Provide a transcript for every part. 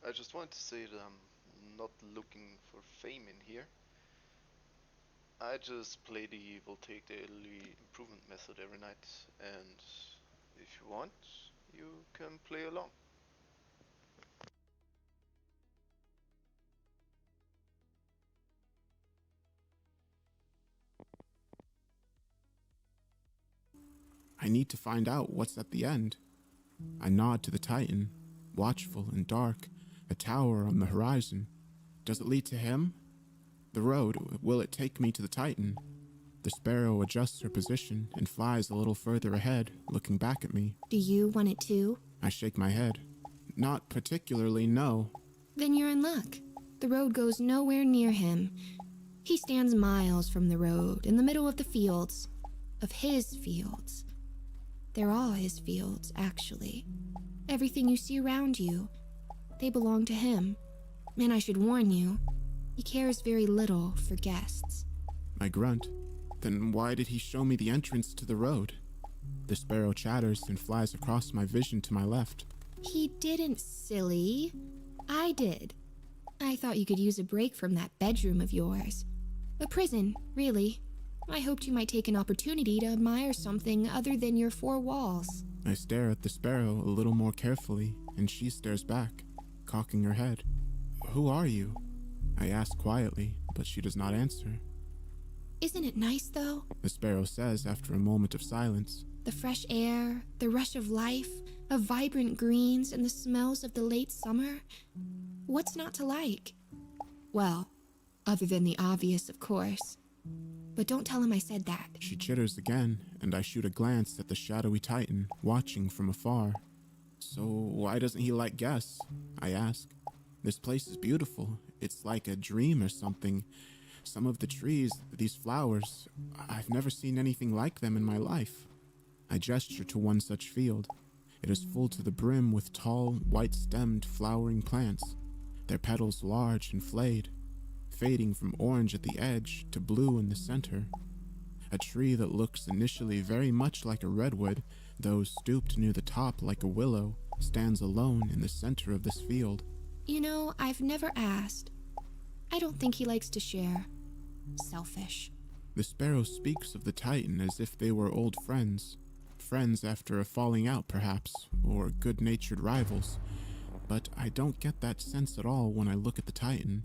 I just wanted to say that I'm not looking for fame in here. I just play the Voltaic daily improvement method every night, and if you want, you can play along. I need to find out what's at the end. I nod to the Titan, watchful and dark, a tower on the horizon. Does it lead to him? The road, will it take me to the Titan? The sparrow adjusts her position and flies a little further ahead, looking back at me. Do you want it too? I shake my head. Not particularly, no. Then you're in luck. The road goes nowhere near him. He stands miles from the road, in the middle of the fields. Of his fields. They're all his fields, actually. Everything you see around you, they belong to him. And I should warn you, he cares very little for guests. I grunt. Then why did he show me the entrance to the road? The sparrow chatters and flies across my vision to my left. He didn't, silly. I did. I thought you could use a break from that bedroom of yours. A prison, really. I hoped you might take an opportunity to admire something other than your four walls. I stare at the sparrow a little more carefully, and she stares back, cocking her head. Who are you? I ask quietly, but she does not answer. Isn't it nice, though? The sparrow says after a moment of silence. The fresh air, the rush of life, of vibrant greens, and the smells of the late summer. What's not to like? Well, other than the obvious, of course. But don't tell him I said that. She chitters again, and I shoot a glance at the shadowy Titan, watching from afar. So why doesn't he like guests? I ask. This place is beautiful. It's like a dream or something. Some of the trees, these flowers, I've never seen anything like them in my life. I gesture to one such field. It is full to the brim with tall, white-stemmed, flowering plants, their petals large and flayed, fading from orange at the edge to blue in the center. A tree that looks initially very much like a redwood, though stooped near the top like a willow, stands alone in the center of this field. You know, I've never asked. I don't think he likes to share. Selfish. The sparrow speaks of the Titan as if they were old friends. Friends after a falling out, perhaps, or good-natured rivals. But I don't get that sense at all when I look at the Titan.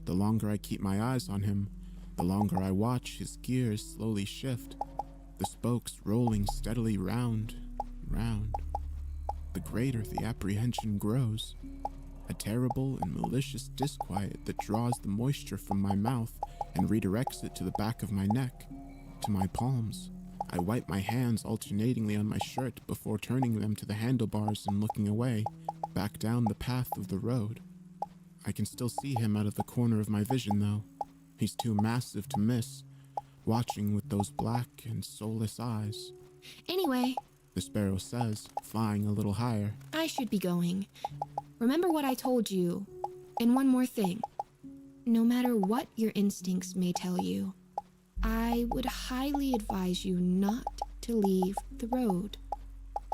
The longer I keep my eyes on him, the longer I watch his gears slowly shift, the spokes rolling steadily round, round. The greater the apprehension grows. A terrible and malicious disquiet that draws the moisture from my mouth and redirects it to the back of my neck, to my palms. I wipe my hands alternatingly on my shirt before turning them to the handlebars and looking away, back down the path of the road. I can still see him out of the corner of my vision, though. He's too massive to miss, watching with those black and soulless eyes. Anyway, The sparrow says, flying a little higher. I should be going. Remember what I told you. And one more thing. No matter what your instincts may tell you, I would highly advise you not to leave the road.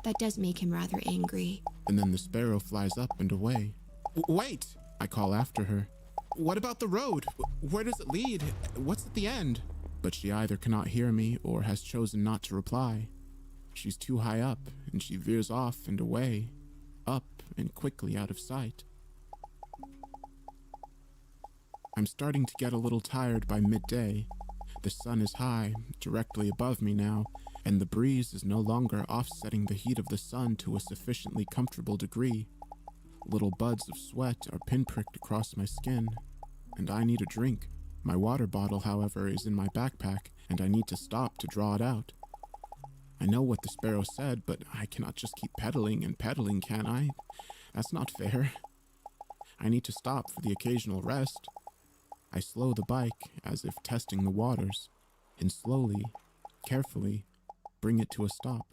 That does make him rather angry. And then the sparrow flies up and away. Wait! I call after her. What about the road? Where does it lead? What's at the end? But she either cannot hear me or has chosen not to reply. She's too high up, and she veers off and away, up and quickly out of sight. I'm starting to get a little tired by midday. The sun is high, directly above me now, and the breeze is no longer offsetting the heat of the sun to a sufficiently comfortable degree. Little buds of sweat are pinpricked across my skin, and I need a drink. My water bottle, however, is in my backpack, and I need to stop to draw it out. I know what the sparrow said, but I cannot just keep pedaling and pedaling, can I? That's not fair. I need to stop for the occasional rest. I slow the bike as if testing the waters, and slowly, carefully, bring it to a stop,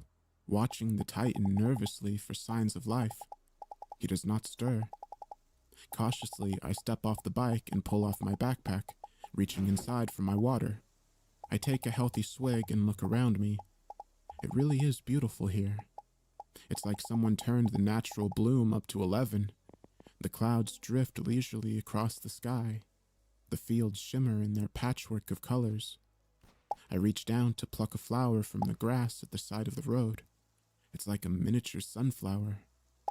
watching the Titan nervously for signs of life. He does not stir. Cautiously, I step off the bike and pull off my backpack, reaching inside for my water. I take a healthy swig and look around me. It really is beautiful here. It's like someone turned the natural bloom up to 11. The clouds drift leisurely across the sky. The fields shimmer in their patchwork of colors. I reach down to pluck a flower from the grass at the side of the road. It's like a miniature sunflower,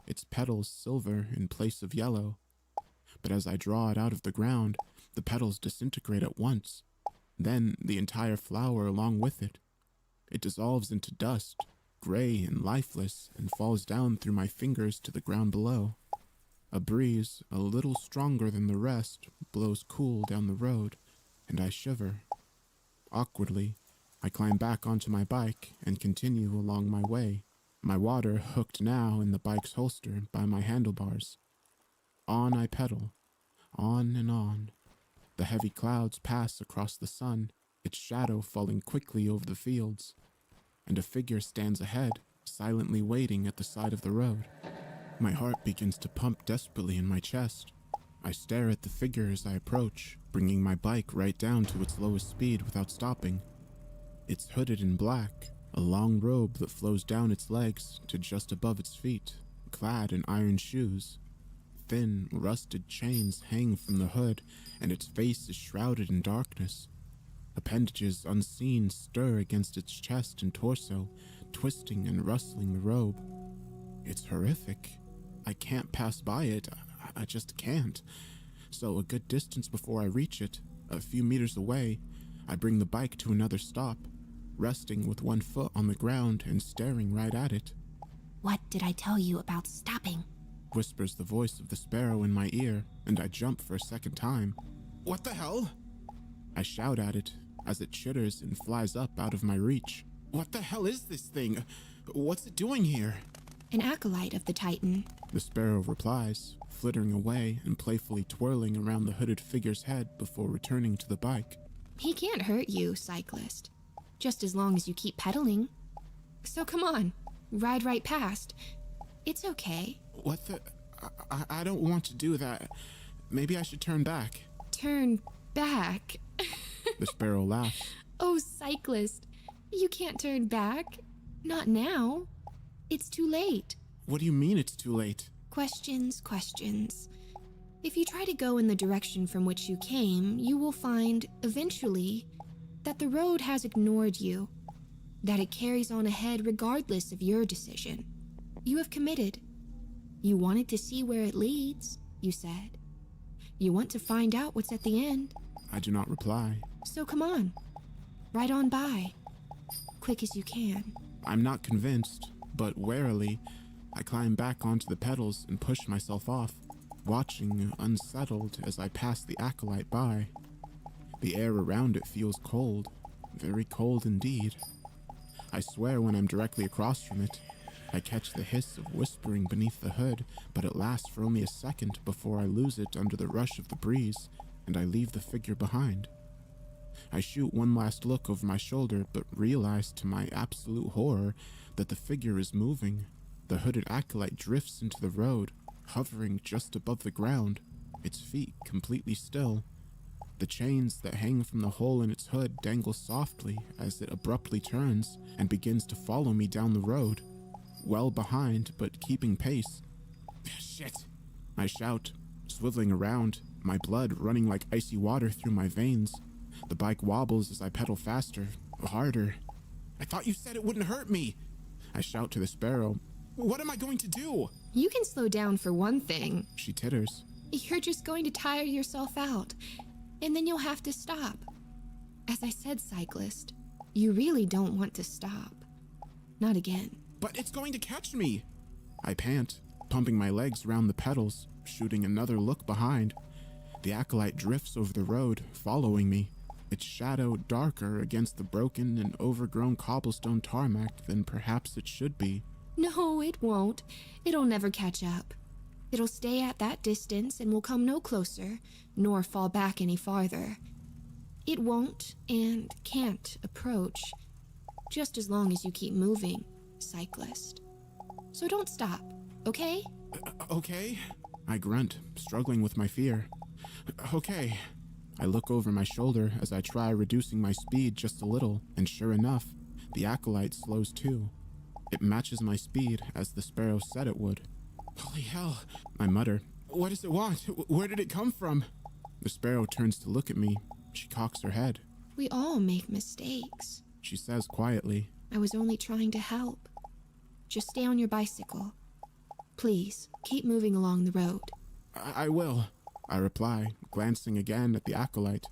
its petals silver in place of yellow. But as I draw it out of the ground, the petals disintegrate at once. Then the entire flower along with it. It dissolves into dust, gray and lifeless, and falls down through my fingers to the ground below. A breeze, a little stronger than the rest, blows cool down the road, and I shiver. Awkwardly, I climb back onto my bike and continue along my way, my water hooked now in the bike's holster by my handlebars. On I pedal, on and on. The heavy clouds pass across the sun, its shadow falling quickly over the fields, and a figure stands ahead, silently waiting at the side of the road. My heart begins to pump desperately in my chest. I stare at the figure as I approach, bringing my bike right down to its lowest speed without stopping. It's hooded in black, a long robe that flows down its legs to just above its feet, clad in iron shoes. Thin, rusted chains hang from the hood, and its face is shrouded in darkness. Appendages unseen stir against its chest and torso, twisting and rustling the robe. It's horrific. I can't pass by it. I just can't. So a good distance before I reach it, a few meters away, I bring the bike to another stop, resting with one foot on the ground and staring right at it. What did I tell you about stopping? Whispers the voice of the sparrow in my ear, and I jump for a second time. What the hell? I shout at it as it chitters and flies up out of my reach. What the hell is this thing? What's it doing here? An acolyte of the Titan. The sparrow replies, flittering away and playfully twirling around the hooded figure's head before returning to the bike. He can't hurt you, cyclist. Just as long as you keep pedaling. So come on, ride right past. It's okay. What the? I don't want to do that. Maybe I should turn back. Turn back? The sparrow laughs. Oh, cyclist, you can't turn back. Not now. It's too late. What do you mean it's too late? Questions. If you try to go in the direction from which you came, you will find, eventually, that the road has ignored you, that it carries on ahead regardless of your decision. You have committed. You wanted to see where it leads, you said. You want to find out what's at the end. I do not reply. So come on, right on by, quick as you can. I'm not convinced, but warily, I climb back onto the pedals and push myself off, watching unsettled as I pass the acolyte by. The air around it feels cold, very cold indeed. I swear when I'm directly across from it, I catch the hiss of whispering beneath the hood, but it lasts for only a second before I lose it under the rush of the breeze, and I leave the figure behind. I shoot one last look over my shoulder, but realize to my absolute horror that the figure is moving. The hooded acolyte drifts into the road, hovering just above the ground, its feet completely still. The chains that hang from the hole in its hood dangle softly as it abruptly turns and begins to follow me down the road, well behind but keeping pace. Shit! I shout, swiveling around, my blood running like icy water through my veins. The bike wobbles as I pedal faster, harder. I thought you said it wouldn't hurt me! I shout to the sparrow. What am I going to do? You can slow down for one thing. She titters. You're just going to tire yourself out, and then you'll have to stop. As I said, cyclist, you really don't want to stop. Not again. But it's going to catch me! I pant, pumping my legs around the pedals, shooting another look behind. The acolyte drifts over the road, following me, its shadow darker against the broken and overgrown cobblestone tarmac than perhaps it should be. No, it won't. It'll never catch up. It'll stay at that distance and will come no closer, nor fall back any farther. It won't and can't approach, just as long as you keep moving, cyclist. So don't stop, okay? Okay? I grunt, struggling with my fear. Okay. I look over my shoulder as I try reducing my speed just a little, and sure enough, the acolyte slows too. It matches my speed as the sparrow said it would. Holy hell, I mutter. What does it want? Where did it come from? The sparrow turns to look at me. She cocks her head. We all make mistakes, She says quietly. I was only trying to help. Just stay on your bicycle. Please, keep moving along the road. I will, I reply, glancing again at the acolyte.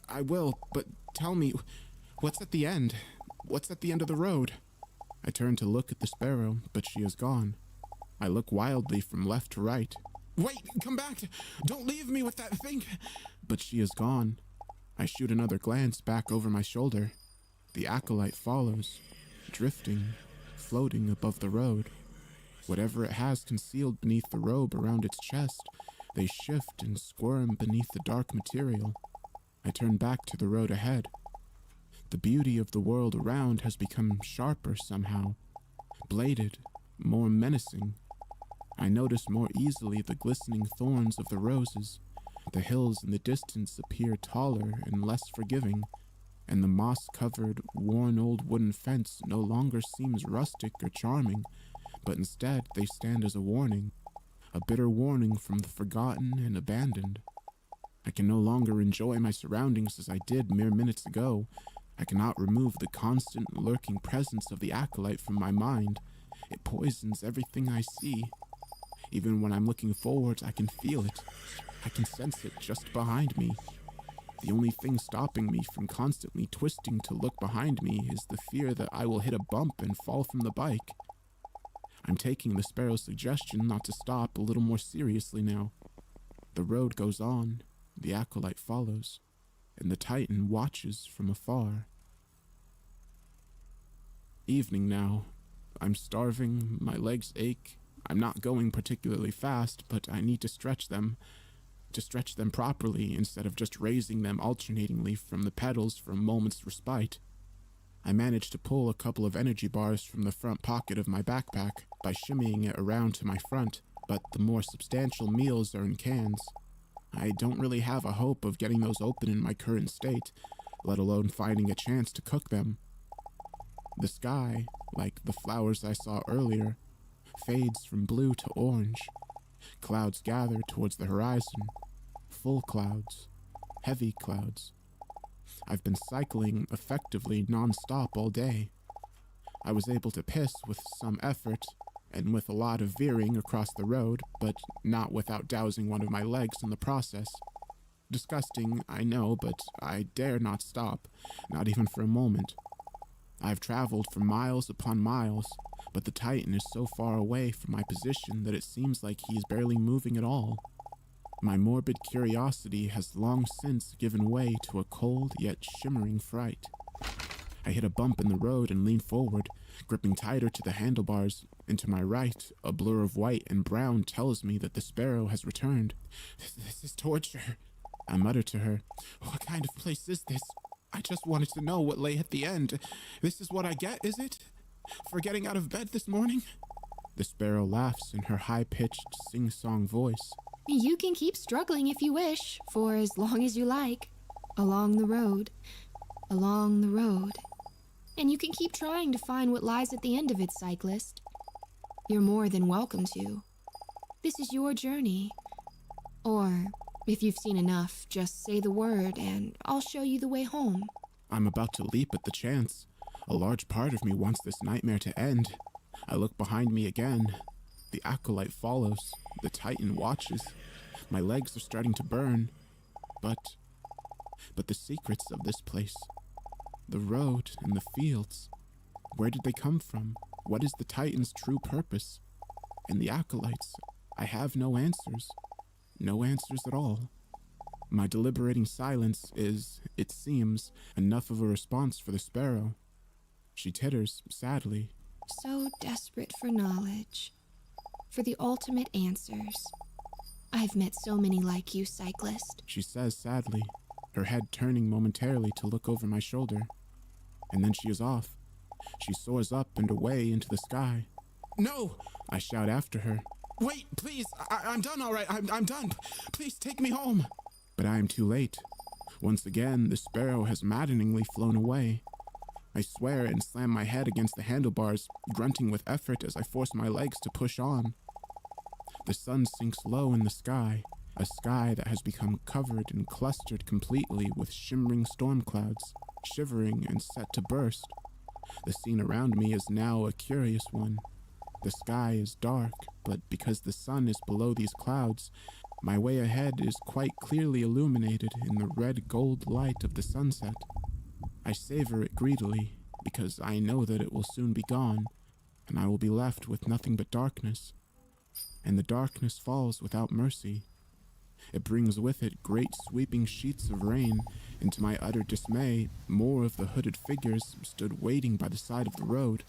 I will, but tell me, what's at the end? What's at the end of the road? I turn to look at the sparrow, but she is gone. I look wildly from left to right. Wait, come back! Don't leave me with that thing! But she is gone. I shoot another glance back over my shoulder. The acolyte follows, drifting, floating above the road. Whatever it has concealed beneath the robe around its chest, they shift and squirm beneath the dark material. I turn back to the road ahead. The beauty of the world around has become sharper somehow, bladed, more menacing. I notice more easily the glistening thorns of the roses. The hills in the distance appear taller and less forgiving, and the moss-covered, worn old wooden fence no longer seems rustic or charming, but instead they stand as a warning, a bitter warning from the forgotten and abandoned. I can no longer enjoy my surroundings as I did mere minutes ago. I cannot remove the constant, lurking presence of the acolyte from my mind. It poisons everything I see. Even when I'm looking forward, I can feel it. I can sense it just behind me. The only thing stopping me from constantly twisting to look behind me is the fear that I will hit a bump and fall from the bike. I'm taking the sparrow's suggestion not to stop a little more seriously now. The road goes on, the acolyte follows, and the Titan watches from afar. Evening now. I'm starving, my legs ache. I'm not going particularly fast, but I need to stretch them properly instead of just raising them alternatingly from the pedals for a moment's respite. I manage to pull a couple of energy bars from the front pocket of my backpack by shimmying it around to my front, but the more substantial meals are in cans. I don't really have a hope of getting those open in my current state, let alone finding a chance to cook them. The sky, like the flowers I saw earlier, fades from blue to orange. Clouds gather towards the horizon, full clouds, heavy clouds. I've been cycling effectively non-stop all day. I was able to piss with some effort and with a lot of veering across the road, but not without dousing one of my legs in the process. Disgusting, I know, but I dare not stop, not even for a moment. I've traveled for miles upon miles, but the Titan is so far away from my position that it seems like he is barely moving at all. My morbid curiosity has long since given way to a cold yet shimmering fright. I hit a bump in the road and lean forward, gripping tighter to the handlebars, and to my right, a blur of white and brown tells me that the sparrow has returned. This is torture, I mutter to her. What kind of place is this? I just wanted to know what lay at the end. This is what I get, is it? For getting out of bed this morning? The sparrow laughs in her high-pitched, sing-song voice. You can keep struggling if you wish, for as long as you like. Along the road. Along the road. And you can keep trying to find what lies at the end of it, cyclist. You're more than welcome to. This is your journey. Or, if you've seen enough, just say the word and I'll show you the way home. I'm about to leap at the chance. A large part of me wants this nightmare to end. I look behind me again. The acolyte follows. The Titan watches. My legs are starting to burn. But the secrets of this place, the road and the fields, where did they come from? What is the Titan's true purpose? And the acolytes, I have no answers. No answers at all. My deliberating silence is, it seems, enough of a response for the sparrow. She titters, sadly. So desperate for knowledge. For the ultimate answers. I've met so many like you, cyclist. She says sadly, her head turning momentarily to look over my shoulder. And then she is off. She soars up and away into the sky. No! I shout after her. Wait, please! I'm done, all right. I'm done. Please take me home. But I am too late. Once again, the sparrow has maddeningly flown away. I swear and slam my head against the handlebars, grunting with effort as I force my legs to push on. The sun sinks low in the sky, a sky that has become covered and clustered completely with shimmering storm clouds, shivering and set to burst. The scene around me is now a curious one. The sky is dark, but because the sun is below these clouds, my way ahead is quite clearly illuminated in the red-gold light of the sunset. I savor it greedily, because I know that it will soon be gone, and I will be left with nothing but darkness. And the darkness falls without mercy. It brings with it great sweeping sheets of rain, and to my utter dismay, more of the hooded figures stood waiting by the side of the road.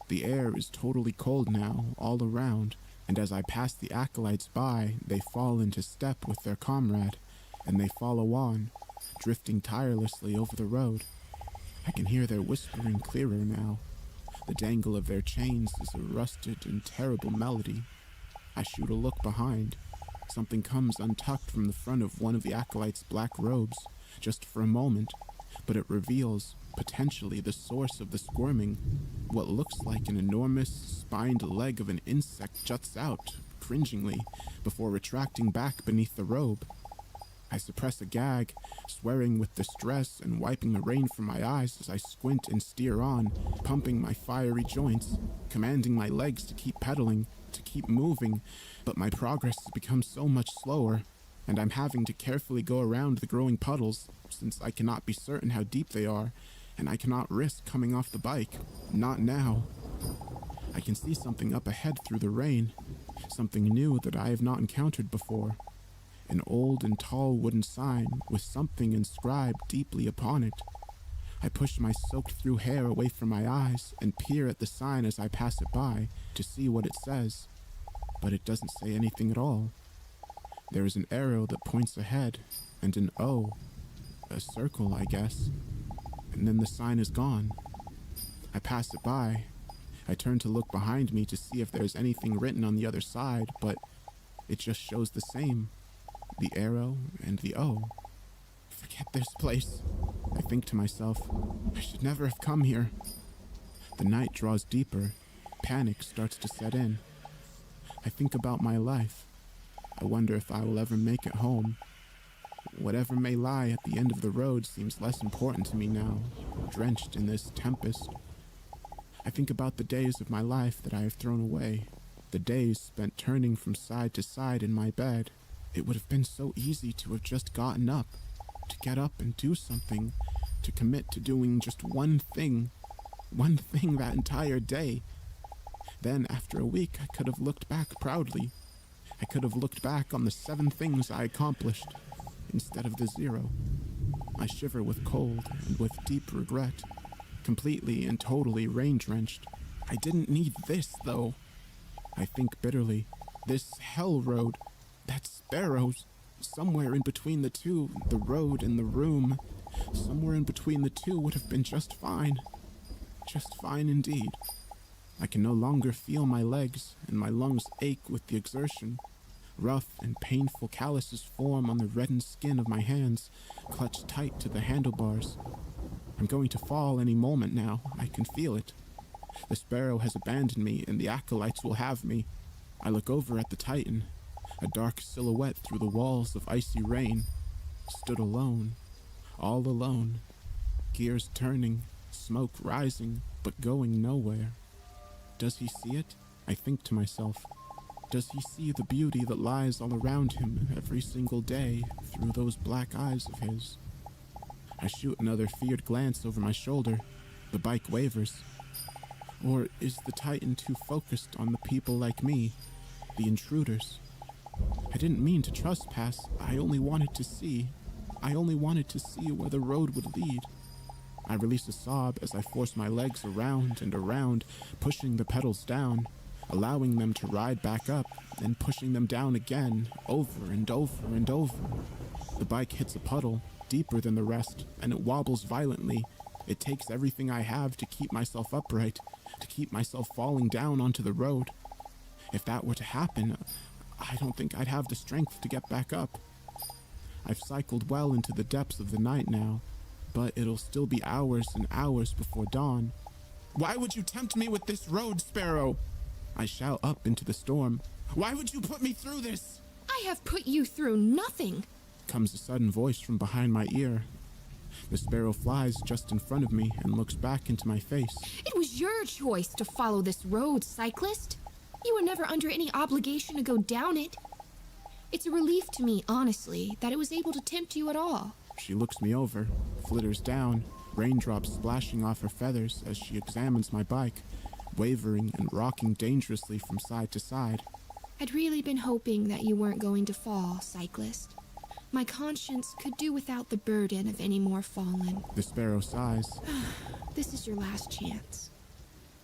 The air is totally cold now, all around, and as I pass the acolytes by, they fall into step with their comrade, and they follow on, drifting tirelessly over the road. I can hear their whispering clearer now. The dangle of their chains is a rusted and terrible melody. I shoot a look behind. Something comes untucked from the front of one of the acolytes' black robes, just for a moment, but it reveals, potentially, the source of the squirming. What looks like an enormous, spined leg of an insect juts out, cringingly, before retracting back beneath the robe. I suppress a gag, swearing with distress and wiping the rain from my eyes as I squint and steer on, pumping my fiery joints, commanding my legs to keep pedaling, to keep moving, but my progress has become so much slower, and I'm having to carefully go around the growing puddles, since I cannot be certain how deep they are, and I cannot risk coming off the bike. Not now. I can see something up ahead through the rain, something new that I have not encountered before. An old and tall wooden sign with something inscribed deeply upon it. I push my soaked-through hair away from my eyes and peer at the sign as I pass it by to see what it says, but it doesn't say anything at all. There is an arrow that points ahead, and an O, a circle, I guess, and then the sign is gone. I pass it by. I turn to look behind me to see if there's anything written on the other side, but it just shows the same. The arrow and the O. Forget this place. I think to myself, I should never have come here. The night draws deeper. Panic starts to set in. I think about my life. I wonder if I will ever make it home. Whatever may lie at the end of the road seems less important to me now, drenched in this tempest. I think about the days of my life that I have thrown away, the days spent turning from side to side in my bed. It would have been so easy to have just gotten up, to get up and do something, to commit to doing just one thing that entire day. Then, after a week, I could have looked back proudly. I could have looked back on the 7 things I accomplished, instead of the 0. I shiver with cold and with deep regret, completely and totally rain-drenched. I didn't need this, though. I think bitterly. This hell road. That sparrows, somewhere in between the two, the road and the room, somewhere in between the two would have been just fine. Just fine indeed. I can no longer feel my legs, and my lungs ache with the exertion. Rough and painful calluses form on the reddened skin of my hands, clutched tight to the handlebars. I'm going to fall any moment now. I can feel it. The sparrow has abandoned me, and the acolytes will have me. I look over at the Titan. A dark silhouette through the walls of icy rain, stood alone, all alone, gears turning, smoke rising, but going nowhere. Does he see it? I think to myself. Does he see the beauty that lies all around him every single day through those black eyes of his? I shoot another feared glance over my shoulder. The bike wavers. Or is the Titan too focused on the people like me, the intruders? I didn't mean to trespass. I only wanted to see. I only wanted to see where the road would lead. I release a sob as I force my legs around and around, pushing the pedals down, allowing them to ride back up, then pushing them down again, over and over and over. The bike hits a puddle, deeper than the rest, and it wobbles violently. It takes everything I have to keep myself upright, to keep myself falling down onto the road. If that were to happen, I don't think I'd have the strength to get back up. I've cycled well into the depths of the night now, but it'll still be hours and hours before dawn. Why would you tempt me with this road, Sparrow? I shout up into the storm. "Why would you put me through this?" I have put you through nothing, comes a sudden voice from behind my ear. The sparrow flies just in front of me and looks back into my face. It was your choice to follow this road, cyclist. You were never under any obligation to go down it. It's a relief to me, honestly, that it was able to tempt you at all. She looks me over, flitters down, raindrops splashing off her feathers as she examines my bike, wavering and rocking dangerously from side to side. I'd really been hoping that you weren't going to fall, cyclist. My conscience could do without the burden of any more fallen. The sparrow sighs. This is your last chance.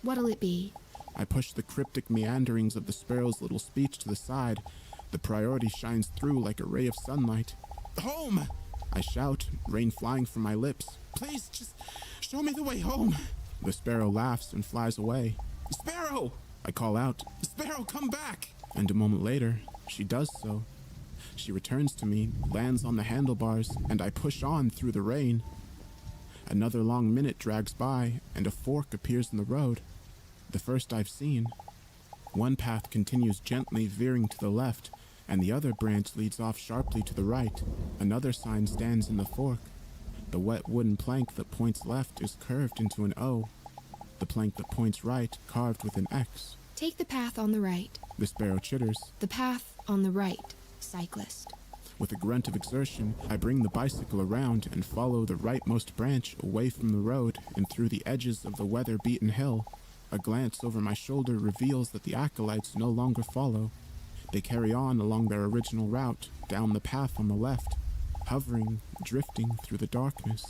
What'll it be? I push the cryptic meanderings of the sparrow's little speech to the side. The priority shines through like a ray of sunlight. "Home!" I shout, rain flying from my lips. "Please, just show me the way home." The sparrow laughs and flies away. "Sparrow!" I call out. "Sparrow, come back!" And a moment later, she does so. She returns to me, lands on the handlebars, and I push on through the rain. Another long minute drags by, and a fork appears in the road. The first I've seen. One path continues gently veering to the left, and the other branch leads off sharply to the right. Another sign stands in the fork. The wet wooden plank that points left is curved into an O. The plank that points right carved with an X. Take the path on the right. The sparrow chitters. The path on the right, cyclist. With a grunt of exertion, I bring the bicycle around and follow the rightmost branch away from the road and through the edges of the weather-beaten hill. A glance over my shoulder reveals that the acolytes no longer follow. They carry on along their original route, down the path on the left, hovering, drifting through the darkness.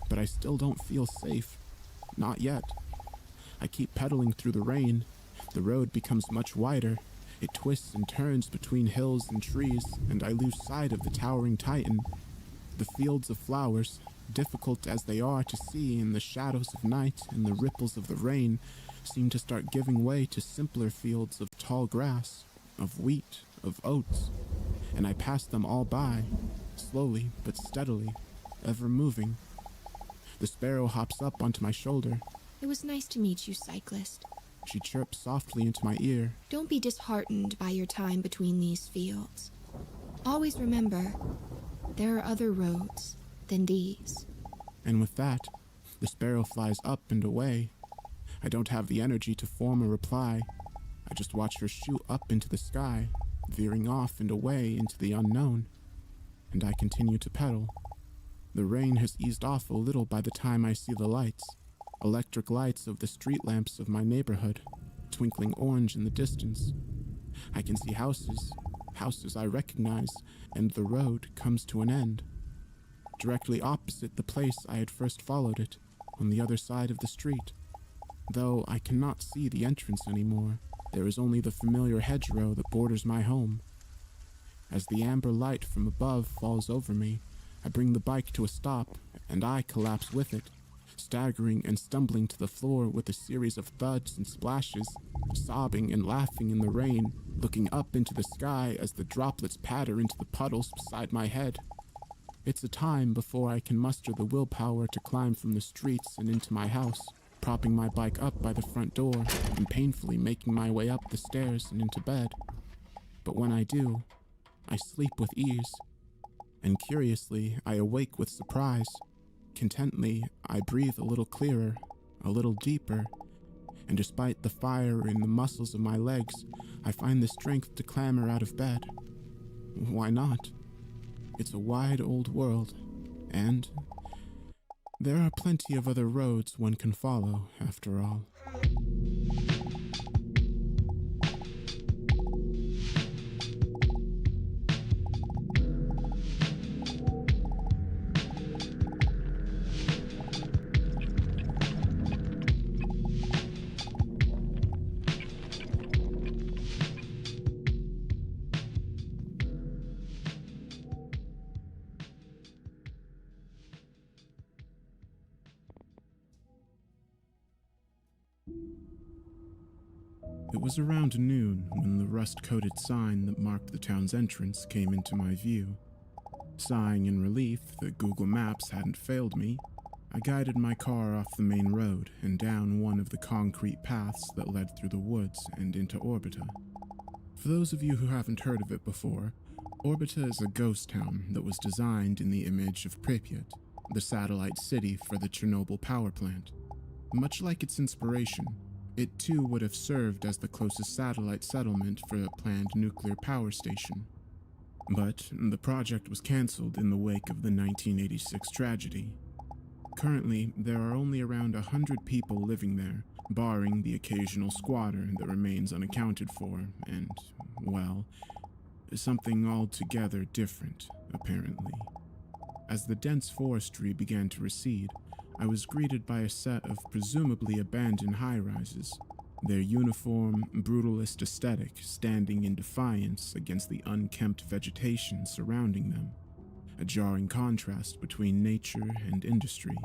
But I still don't feel safe. Not yet. I keep pedaling through the rain. The road becomes much wider. It twists and turns between hills and trees, and I lose sight of the towering titan. The fields of flowers, difficult as they are to see in the shadows of night and the ripples of the rain, seem to start giving way to simpler fields of tall grass, of wheat, of oats, and I pass them all by, slowly but steadily, ever moving. The sparrow hops up onto my shoulder. It was nice to meet you, cyclist. She chirps softly into my ear. Don't be disheartened by your time between these fields. Always remember, there are other roads than these. And with that, the sparrow flies up and away. I don't have the energy to form a reply. I just watch her shoot up into the sky, veering off and away into the unknown. And I continue to pedal. The rain has eased off a little by the time I see the lights. Electric lights of the street lamps of my neighborhood, twinkling orange in the distance. I can see houses I recognize, and the road comes to an end. Directly opposite the place I had first followed it, on the other side of the street. Though I cannot see the entrance anymore, there is only the familiar hedgerow that borders my home. As the amber light from above falls over me, I bring the bike to a stop, and I collapse with it, staggering and stumbling to the floor with a series of thuds and splashes, sobbing and laughing in the rain, looking up into the sky as the droplets patter into the puddles beside my head. It's a time before I can muster the willpower to climb from the streets and into my house, propping my bike up by the front door and painfully making my way up the stairs and into bed. But when I do, I sleep with ease, and curiously, I awake with surprise. Contently, I breathe a little clearer, a little deeper, and despite the fire in the muscles of my legs, I find the strength to clamber out of bed. Why not? It's a wide old world, and there are plenty of other roads one can follow, after all. It was around noon when the rust-coated sign that marked the town's entrance came into my view. Sighing in relief that Google Maps hadn't failed me, I guided my car off the main road and down one of the concrete paths that led through the woods and into Orbita. For those of you who haven't heard of it before, Orbita is a ghost town that was designed in the image of Pripyat, the satellite city for the Chernobyl power plant. Much like its inspiration, it too would have served as the closest satellite settlement for a planned nuclear power station. But the project was cancelled in the wake of the 1986 tragedy. Currently, there are only around 100 people living there, barring the occasional squatter that remains unaccounted for, and, well, something altogether different, apparently. As the dense forestry began to recede, I was greeted by a set of presumably abandoned high-rises, their uniform, brutalist aesthetic standing in defiance against the unkempt vegetation surrounding them, a jarring contrast between nature and industry.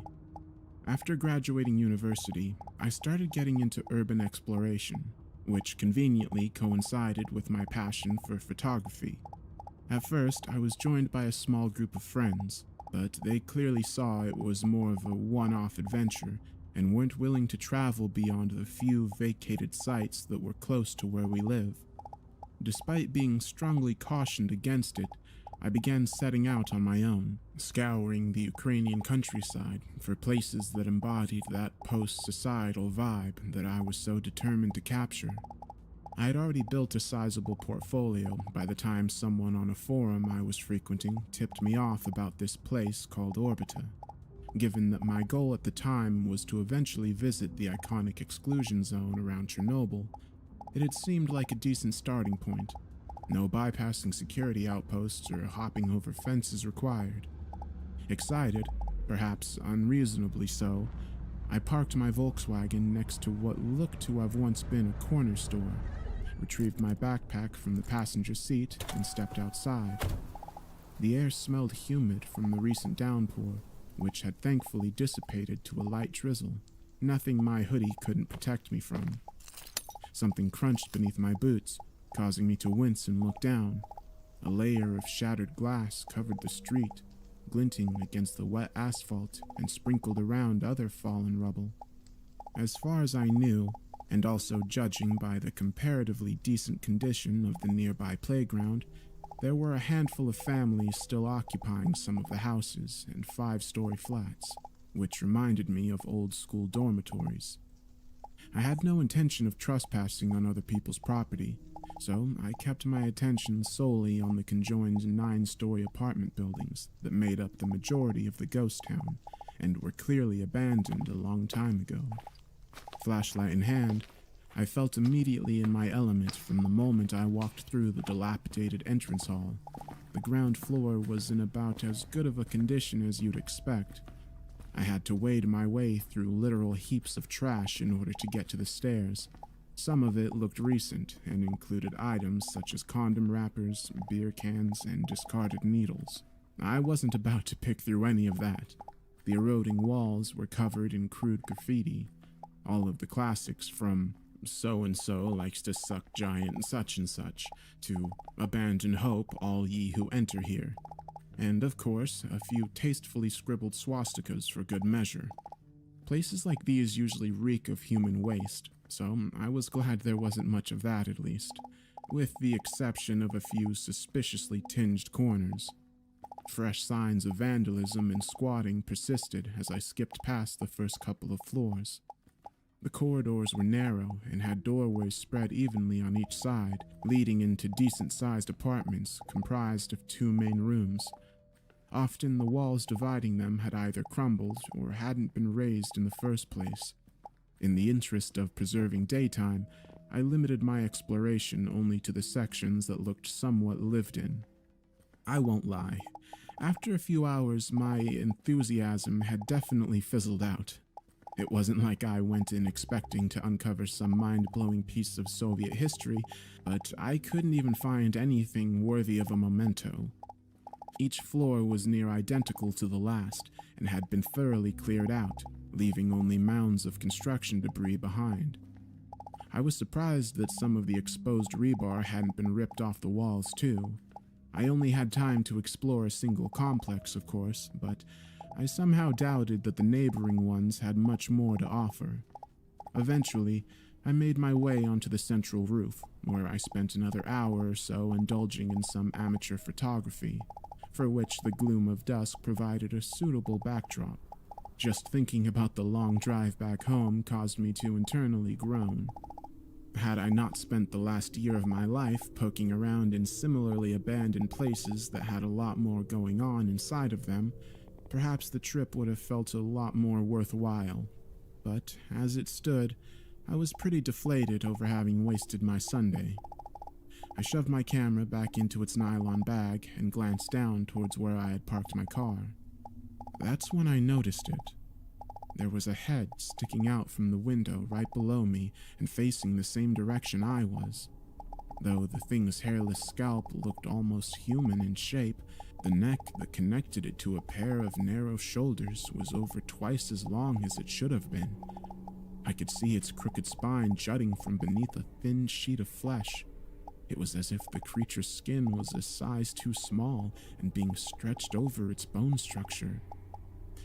After graduating university, I started getting into urban exploration, which conveniently coincided with my passion for photography. At first, I was joined by a small group of friends, but they clearly saw it was more of a one-off adventure and weren't willing to travel beyond the few vacated sites that were close to where we live. Despite being strongly cautioned against it, I began setting out on my own, scouring the Ukrainian countryside for places that embodied that post-societal vibe that I was so determined to capture. I had already built a sizable portfolio by the time someone on a forum I was frequenting tipped me off about this place called Orbita. Given that my goal at the time was to eventually visit the iconic exclusion zone around Chernobyl, it had seemed like a decent starting point. No bypassing security outposts or hopping over fences required. Excited, perhaps unreasonably so, I parked my Volkswagen next to what looked to have once been a corner store, retrieved my backpack from the passenger seat, and stepped outside. The air smelled humid from the recent downpour, which had thankfully dissipated to a light drizzle, nothing my hoodie couldn't protect me from. Something crunched beneath my boots, causing me to wince and look down. A layer of shattered glass covered the street, glinting against the wet asphalt and sprinkled around other fallen rubble. As far as I knew, and also judging by the comparatively decent condition of the nearby playground, there were a handful of families still occupying some of the houses and 5-story flats, which reminded me of old-school dormitories. I had no intention of trespassing on other people's property, so I kept my attention solely on the conjoined 9-story apartment buildings that made up the majority of the ghost town and were clearly abandoned a long time ago. Flashlight in hand, I felt immediately in my element from the moment I walked through the dilapidated entrance hall. The ground floor was in about as good of a condition as you'd expect. I had to wade my way through literal heaps of trash in order to get to the stairs. Some of it looked recent and included items such as condom wrappers, beer cans, and discarded needles. I wasn't about to pick through any of that. The eroding walls were covered in crude graffiti, all of the classics from so-and-so likes to suck giant such and such to abandon hope all ye who enter here. And of course, a few tastefully scribbled swastikas for good measure. Places like these usually reek of human waste, so I was glad there wasn't much of that at least, with the exception of a few suspiciously tinged corners. Fresh signs of vandalism and squatting persisted as I skipped past the first couple of floors. The corridors were narrow and had doorways spread evenly on each side, leading into decent-sized apartments comprised of 2 main rooms. Often the walls dividing them had either crumbled or hadn't been raised in the first place. In the interest of preserving daytime, I limited my exploration only to the sections that looked somewhat lived in. I won't lie. After a few hours, my enthusiasm had definitely fizzled out. It wasn't like I went in expecting to uncover some mind-blowing piece of Soviet history, but I couldn't even find anything worthy of a memento. Each floor was near identical to the last and had been thoroughly cleared out, leaving only mounds of construction debris behind. I was surprised that some of the exposed rebar hadn't been ripped off the walls too. I only had time to explore a single complex, of course, but I somehow doubted that the neighboring ones had much more to offer. Eventually, I made my way onto the central roof, where I spent another hour or so indulging in some amateur photography, for which the gloom of dusk provided a suitable backdrop. Just thinking about the long drive back home caused me to internally groan. Had I not spent the last year of my life poking around in similarly abandoned places that had a lot more going on inside of them, perhaps the trip would have felt a lot more worthwhile. But as it stood, I was pretty deflated over having wasted my Sunday. I shoved my camera back into its nylon bag and glanced down towards where I had parked my car. That's when I noticed it. There was a head sticking out from the window right below me and facing the same direction I was. Though the thing's hairless scalp looked almost human in shape, the neck that connected it to a pair of narrow shoulders was over twice as long as it should have been. I could see its crooked spine jutting from beneath a thin sheet of flesh. It was as if the creature's skin was a size too small and being stretched over its bone structure.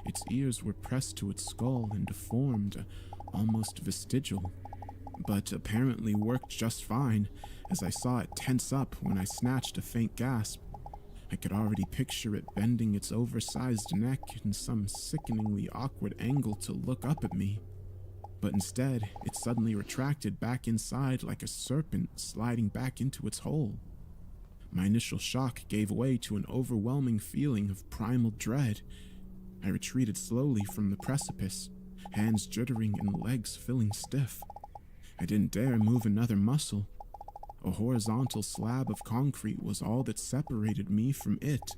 Its ears were pressed to its skull and deformed, almost vestigial, but apparently worked just fine, as I saw it tense up when I snatched a faint gasp. I could already picture it bending its oversized neck in some sickeningly awkward angle to look up at me. But instead, it suddenly retracted back inside like a serpent sliding back into its hole. My initial shock gave way to an overwhelming feeling of primal dread. I retreated slowly from the precipice, hands jittering and legs feeling stiff. I didn't dare move another muscle. A horizontal slab of concrete was all that separated me from it.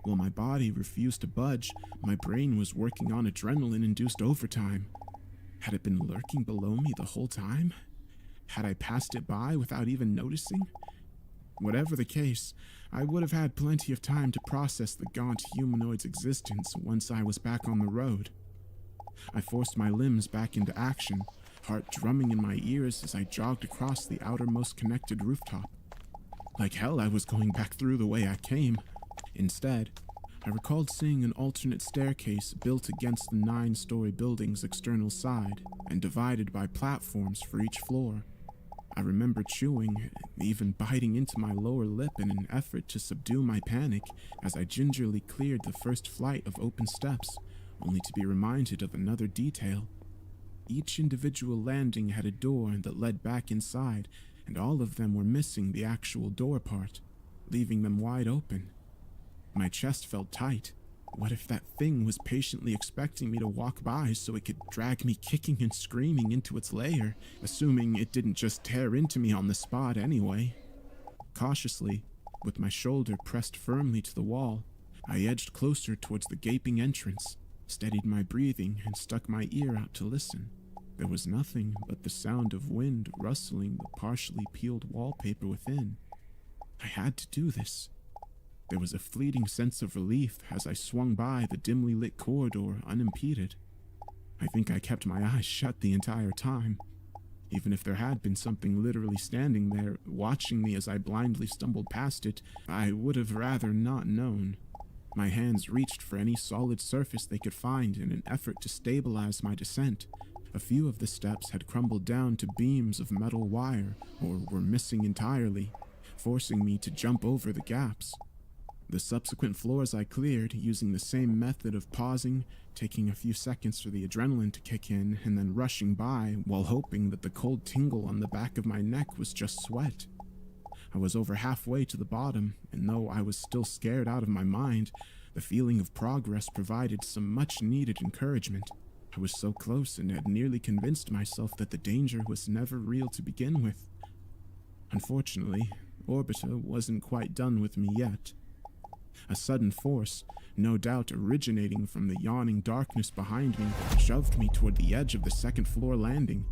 While my body refused to budge, my brain was working on adrenaline-induced overtime. Had it been lurking below me the whole time? Had I passed it by without even noticing? Whatever the case, I would have had plenty of time to process the gaunt humanoid's existence once I was back on the road. I forced my limbs back into action, heart drumming in my ears as I jogged across the outermost connected rooftop. Like hell, I was going back through the way I came. Instead, I recalled seeing an alternate staircase built against the 9-story building's external side and divided by platforms for each floor. I remember chewing, even biting into my lower lip in an effort to subdue my panic as I gingerly cleared the first flight of open steps, only to be reminded of another detail. Each individual landing had a door that led back inside, and all of them were missing the actual door part, leaving them wide open. My chest felt tight. What if that thing was patiently expecting me to walk by so it could drag me kicking and screaming into its lair, assuming it didn't just tear into me on the spot anyway? Cautiously, with my shoulder pressed firmly to the wall, I edged closer towards the gaping entrance, steadied my breathing, and stuck my ear out to listen. There was nothing but the sound of wind rustling the partially peeled wallpaper within. I had to do this. There was a fleeting sense of relief as I swung by the dimly lit corridor unimpeded. I think I kept my eyes shut the entire time. Even if there had been something literally standing there, watching me as I blindly stumbled past it, I would have rather not known. My hands reached for any solid surface they could find in an effort to stabilize my descent. A few of the steps had crumbled down to beams of metal wire, or were missing entirely, forcing me to jump over the gaps. The subsequent floors I cleared using the same method of pausing, taking a few seconds for the adrenaline to kick in, and then rushing by while hoping that the cold tingle on the back of my neck was just sweat. I was over halfway to the bottom, and though I was still scared out of my mind, the feeling of progress provided some much-needed encouragement. I was so close and had nearly convinced myself that the danger was never real to begin with. Unfortunately, Orbiter wasn't quite done with me yet. A sudden force, no doubt originating from the yawning darkness behind me, shoved me toward the edge of the second-floor landing.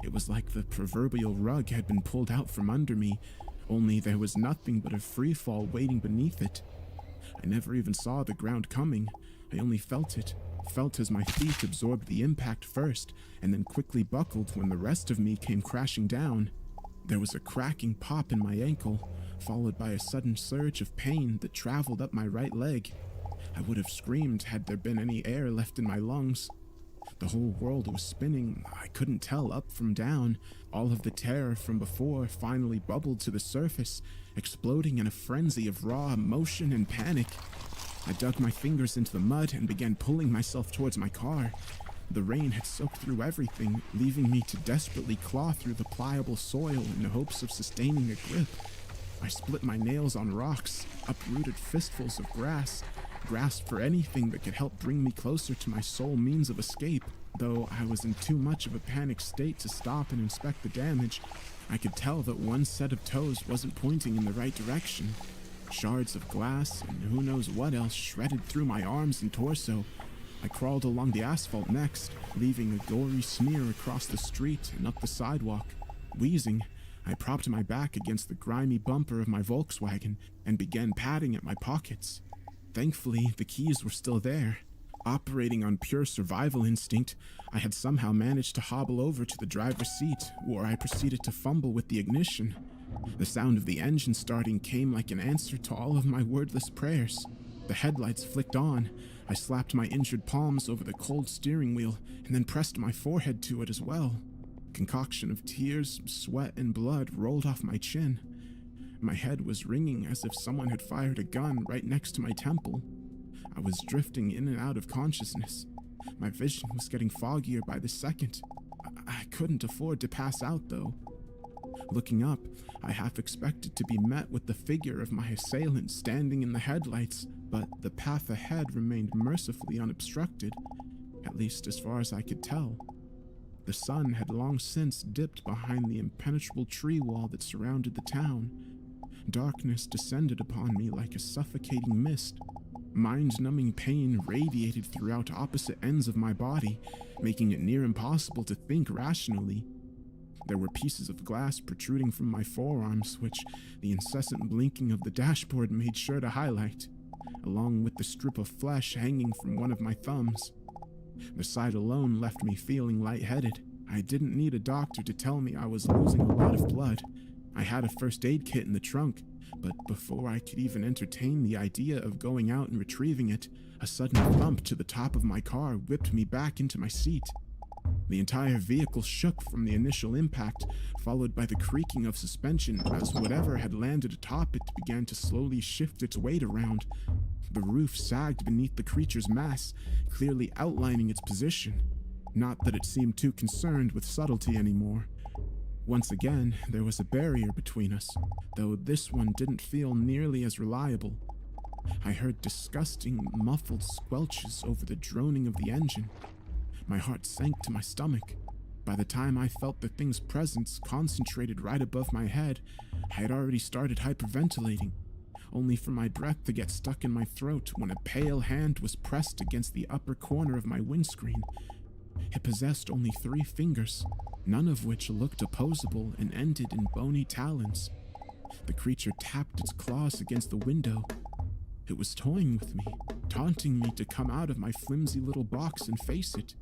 It was like the proverbial rug had been pulled out from under me, only there was nothing but a free fall waiting beneath it. I never even saw the ground coming. I only felt it, felt as my feet absorbed the impact first, and then quickly buckled when the rest of me came crashing down. There was a cracking pop in my ankle, followed by a sudden surge of pain that traveled up my right leg. I would have screamed had there been any air left in my lungs. The whole world was spinning. I couldn't tell up from down. All of the terror from before finally bubbled to the surface, exploding in a frenzy of raw emotion and panic. I dug my fingers into the mud and began pulling myself towards my car. The rain had soaked through everything, leaving me to desperately claw through the pliable soil in the hopes of sustaining a grip. I split my nails on rocks, uprooted fistfuls of grass, grasped for anything that could help bring me closer to my sole means of escape. Though I was in too much of a panicked state to stop and inspect the damage, I could tell that one set of toes wasn't pointing in the right direction. Shards of glass and who knows what else shredded through my arms and torso. I crawled along the asphalt next, leaving a gory smear across the street and up the sidewalk. Wheezing, I propped my back against the grimy bumper of my Volkswagen and began patting at my pockets. Thankfully, the keys were still there. Operating on pure survival instinct, I had somehow managed to hobble over to the driver's seat, where I proceeded to fumble with the ignition. The sound of the engine starting came like an answer to all of my wordless prayers. The headlights flicked on. I slapped my injured palms over the cold steering wheel and then pressed my forehead to it as well. A concoction of tears, sweat, and blood rolled off my chin. My head was ringing as if someone had fired a gun right next to my temple. I was drifting in and out of consciousness. My vision was getting foggier by the second. I couldn't afford to pass out, though. Looking up, I half expected to be met with the figure of my assailant standing in the headlights, but the path ahead remained mercifully unobstructed, at least as far as I could tell. The sun had long since dipped behind the impenetrable tree wall that surrounded the town. Darkness descended upon me like a suffocating mist. Mind-numbing pain radiated throughout opposite ends of my body, making it near impossible to think rationally. There were pieces of glass protruding from my forearms, which the incessant blinking of the dashboard made sure to highlight, along with the strip of flesh hanging from one of my thumbs. The sight alone left me feeling lightheaded. I didn't need a doctor to tell me I was losing a lot of blood. I had a first aid kit in the trunk, but before I could even entertain the idea of going out and retrieving it, a sudden thump to the top of my car whipped me back into my seat. The entire vehicle shook from the initial impact, followed by the creaking of suspension as whatever had landed atop it began to slowly shift its weight around. The roof sagged beneath the creature's mass, clearly outlining its position. Not that it seemed too concerned with subtlety anymore. Once again, there was a barrier between us, though this one didn't feel nearly as reliable. I heard disgusting, muffled squelches over the droning of the engine. My heart sank to my stomach. By the time I felt the thing's presence concentrated right above my head, I had already started hyperventilating, only for my breath to get stuck in my throat when a pale hand was pressed against the upper corner of my windscreen. It possessed only 3 fingers, none of which looked opposable and ended in bony talons. The creature tapped its claws against the window. It was toying with me, taunting me to come out of my flimsy little box and face it.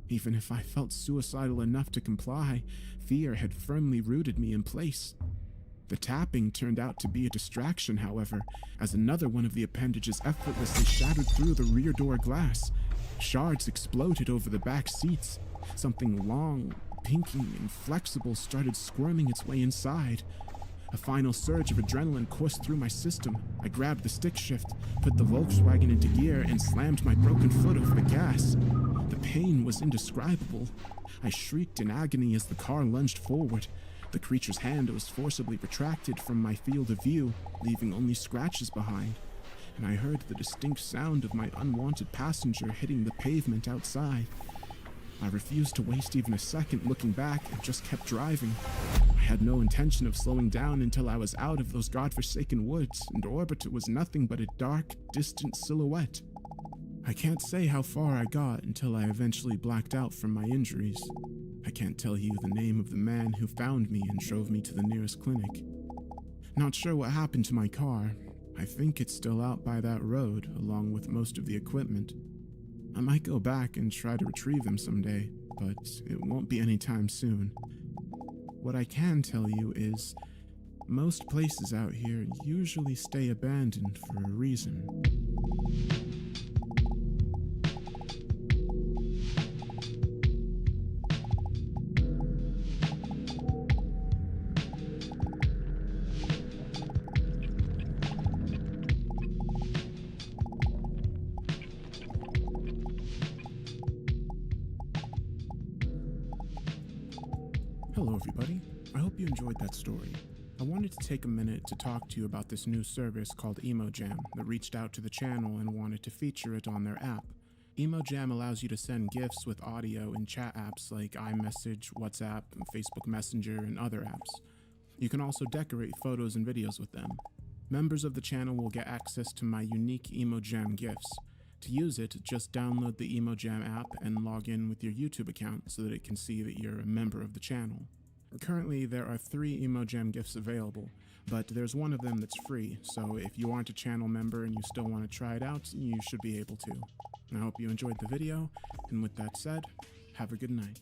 Even if I felt suicidal enough to comply, fear had firmly rooted me in place. The tapping turned out to be a distraction, however, as another one of the appendages effortlessly shattered through the rear door glass. Shards exploded over the back seats. Something long, pinky, and flexible started squirming its way inside. A final surge of adrenaline coursed through my system. I grabbed the stick shift, put the Volkswagen into gear, and slammed my broken foot over the gas. The pain was indescribable. I shrieked in agony as the car lunged forward. The creature's hand was forcibly retracted from my field of view, leaving only scratches behind, and I heard the distinct sound of my unwanted passenger hitting the pavement outside. I refused to waste even a second looking back and just kept driving. I had no intention of slowing down until I was out of those godforsaken woods, and Orbiter was nothing but a dark, distant silhouette. I can't say how far I got until I eventually blacked out from my injuries. I can't tell you the name of the man who found me and drove me to the nearest clinic. Not sure what happened to my car. I think it's still out by that road, along with most of the equipment. I might go back and try to retrieve them someday, but it won't be anytime soon. What I can tell you is, Most places out here usually stay abandoned for a reason. Hello everybody, I hope you enjoyed that story. I wanted to take a minute to talk to you about this new service called Emojam that reached out to the channel and wanted to feature it on their app. Emojam allows you to send GIFs with audio in chat apps like iMessage, WhatsApp, Facebook Messenger, and other apps. You can also decorate photos and videos with them. Members of the channel will get access to my unique Emojam GIFs. To use it, just download the Emojam app and log in with your YouTube account so that it can see that you're a member of the channel. Currently, there are 3 Emojam GIFs available, but there's one of them that's free, so if you aren't a channel member and you still want to try it out, you should be able to. I hope you enjoyed the video, and with that said, have a good night.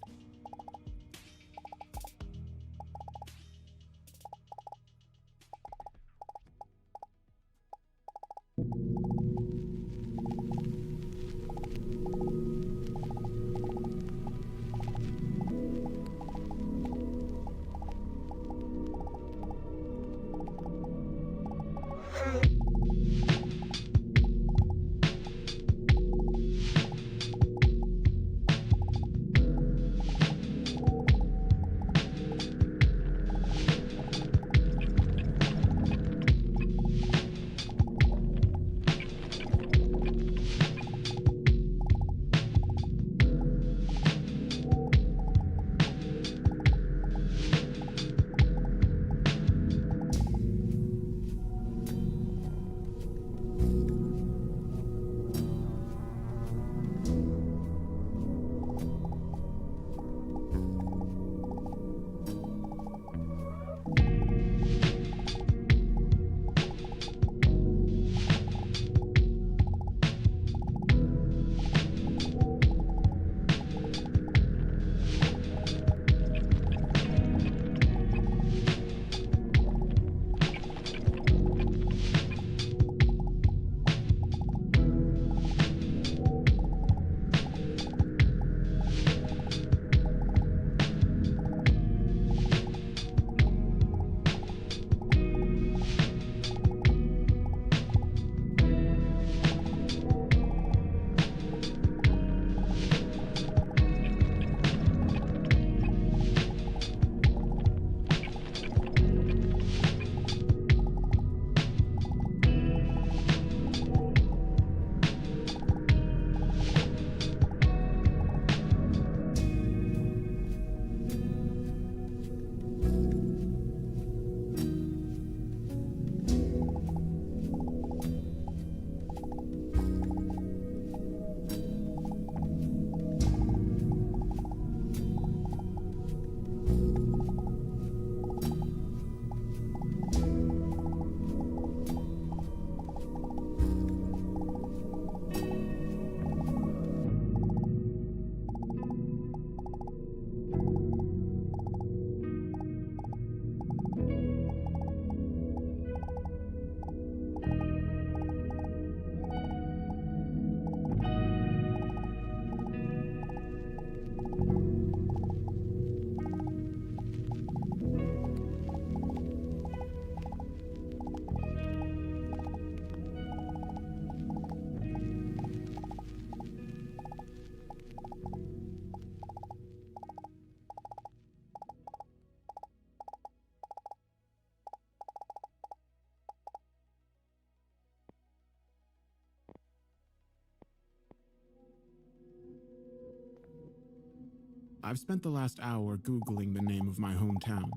I've spent the last hour Googling the name of my hometown.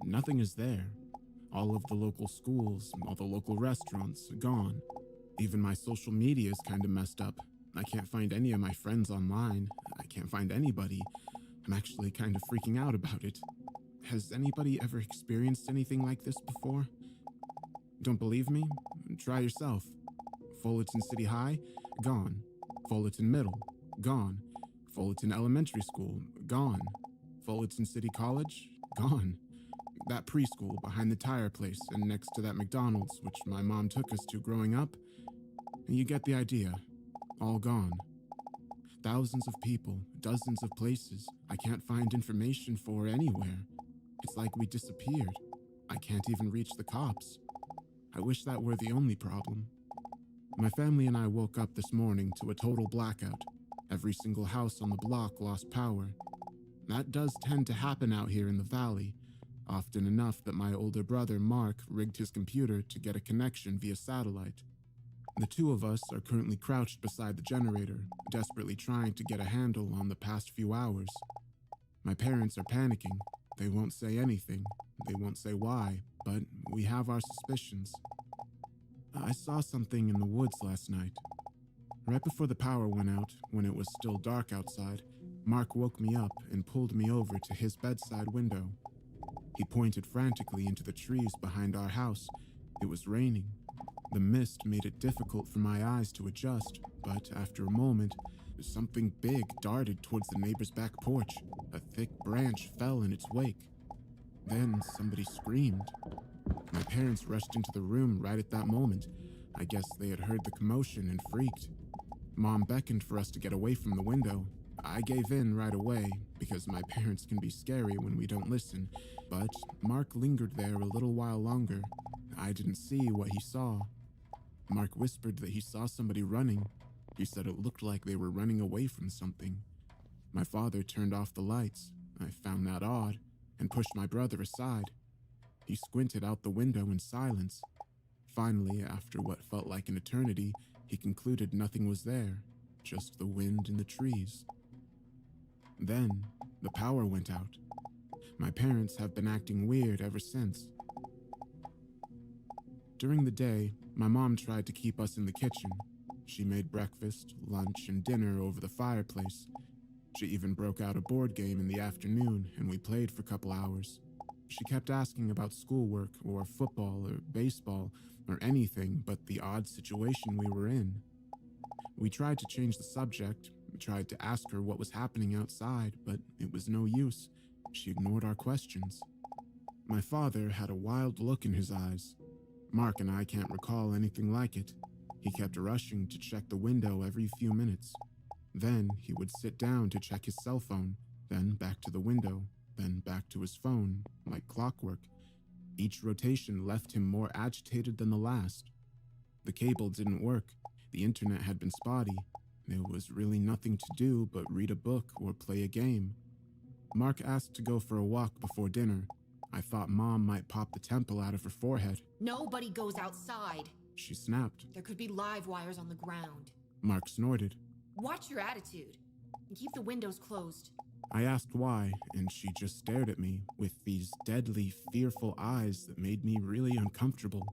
Nothing is there. All of the local schools, all the local restaurants, gone. Even my social media is kind of messed up. I can't find any of my friends online. I can't find anybody. I'm actually kind of freaking out about it. Has anybody ever experienced anything like this before? Don't believe me? Try yourself. Fullerton City High? Gone. Fullerton Middle? Gone. Fullerton Elementary School? Gone. Fullerton City College? Gone. that preschool behind the tire place and next to that McDonald's, which my mom took us to growing up. You get the idea. All gone. Thousands of people, dozens of places I can't find information for anywhere. It's like we disappeared. I can't even reach the cops. I wish that were the only problem. My family and I woke up this morning to a total blackout. Every single house on the block lost power. That does tend to happen out here in the valley, often enough that my older brother Mark rigged his computer to get a connection via satellite. The two of us are currently crouched beside the generator, desperately trying to get a handle on the past few hours. My parents are panicking. They won't say anything. They won't say why, but we have our suspicions. I saw something in the woods last night. Right before the power went out, when it was still dark outside, Mark woke me up and pulled me over to his bedside window. He pointed frantically into the trees behind our house. It was raining. The mist made it difficult for my eyes to adjust, but after a moment, something big darted towards the neighbor's back porch. A thick branch fell in its wake. Then somebody screamed. My parents rushed into the room right at that moment. I guess they had heard the commotion and freaked. Mom beckoned for us to get away from the window. I gave in right away, because my parents can be scary when we don't listen, but Mark lingered there a little while longer. I didn't see what he saw. Mark whispered that he saw somebody running. He said it looked like they were running away from something. My father turned off the lights. I found that odd, and pushed my brother aside. He squinted out the window in silence. Finally, after what felt like an eternity, he concluded nothing was there, just the wind and the trees. Then, the power went out. My parents have been acting weird ever since. During the day, my mom tried to keep us in the kitchen. She made breakfast, lunch, and dinner over the fireplace. She even broke out a board game in the afternoon, and we played for a couple hours. She kept asking about schoolwork or football or baseball or anything but the odd situation we were in. We tried to change the subject, tried to ask her what was happening outside, but it was no use. She ignored our questions. My father had a wild look in his eyes. Mark and I can't recall anything like it. He kept rushing to check the window every few minutes. Then he would sit down to check his cell phone, then back to the window, then back to his phone, like clockwork. Each rotation left him more agitated than the last. The cable didn't work. The internet had been spotty. There was really nothing to do but read a book or play a game. Mark asked to go for a walk before dinner. I thought Mom might pop the temple out of her forehead. Nobody goes outside. She snapped. There could be live wires on the ground. Mark snorted. Watch your attitude and keep the windows closed. I asked why, and she just stared at me with these deadly, fearful eyes that made me really uncomfortable.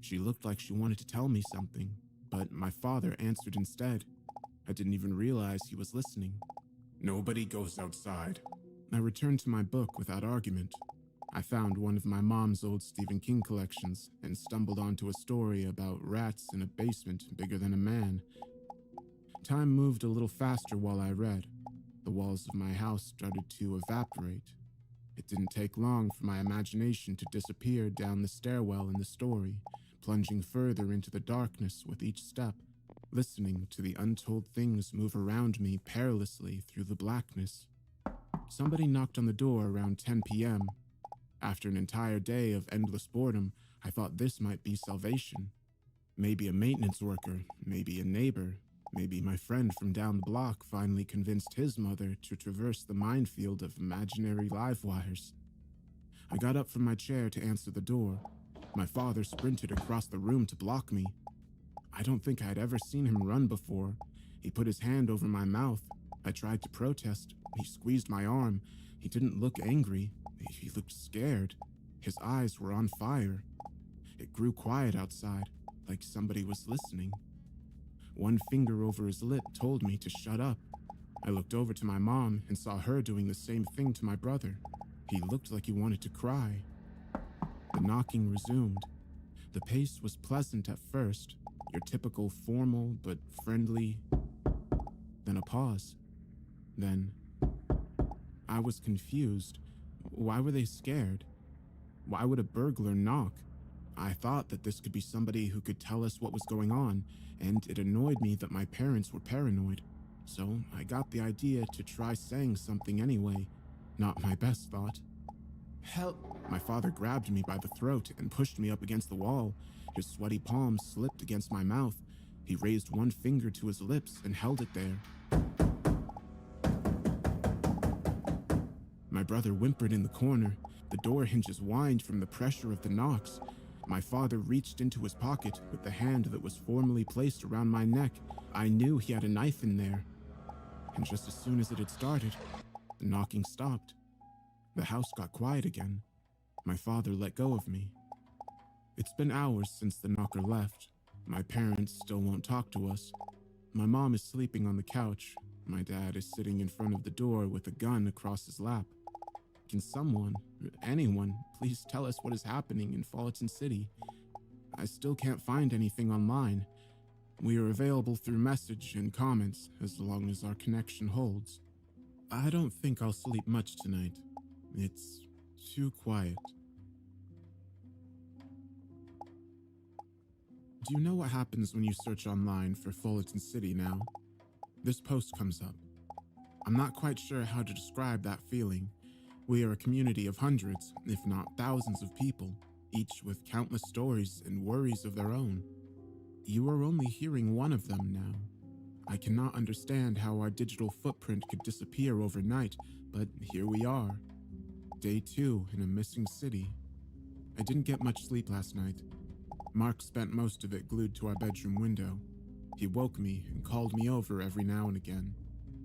She looked like she wanted to tell me something, but my father answered instead. I didn't even realize he was listening. Nobody goes outside. I returned to my book without argument. I found one of my mom's old Stephen King collections and stumbled onto a story about rats in a basement bigger than a man. Time moved a little faster while I read. The walls of my house started to evaporate. It didn't take long for my imagination to disappear down the stairwell in the story, plunging further into the darkness with each step, listening to the untold things move around me perilously through the blackness. Somebody knocked on the door around 10 p.m. After an entire day of endless boredom, I thought this might be salvation. Maybe a maintenance worker, maybe a neighbor, maybe my friend from down the block finally convinced his mother to traverse the minefield of imaginary live wires. I got up from my chair to answer the door. My father sprinted across the room to block me. I don't think I'd ever seen him run before. He put his hand over my mouth. I tried to protest. He squeezed my arm. He didn't look angry. He looked scared. His eyes were on fire. It grew quiet outside, like somebody was listening. One finger over his lip told me to shut up. I looked over to my mom and saw her doing the same thing to my brother. He looked like he wanted to cry. The knocking resumed. The pace was pleasant at first, your typical formal but friendly. Then a pause. Then I was confused. Why were they scared? Why would a burglar knock? I thought that this could be somebody who could tell us what was going on, and it annoyed me that my parents were paranoid. So I got the idea to try saying something anyway. Not my best thought. Help! My father grabbed me by the throat and pushed me up against the wall. His sweaty palm slipped against my mouth. He raised one finger to his lips and held it there. My brother whimpered in the corner. The door hinges whined from the pressure of the knocks. My father reached into his pocket with the hand that was formerly placed around my neck. I knew he had a knife in there. And just as soon as it had started, the knocking stopped. The house got quiet again. My father let go of me. It's been hours since the knocker left. My parents still won't talk to us. My mom is sleeping on the couch. My dad is sitting in front of the door with a gun across his lap. Can someone, anyone, please tell us what is happening in Fullerton City? I still can't find anything online. We are available through message and comments as long as our connection holds. I don't think I'll sleep much tonight. It's too quiet. Do you know what happens when you search online for Fullerton City now? This post comes up. I'm not quite sure how to describe that feeling. We are a community of hundreds, if not thousands of people, each with countless stories and worries of their own. You are only hearing one of them now. I cannot understand how our digital footprint could disappear overnight, but here we are. Day 2 in a missing city. I didn't get much sleep last night. Mark spent most of it glued to our bedroom window. He woke me and called me over every now and again.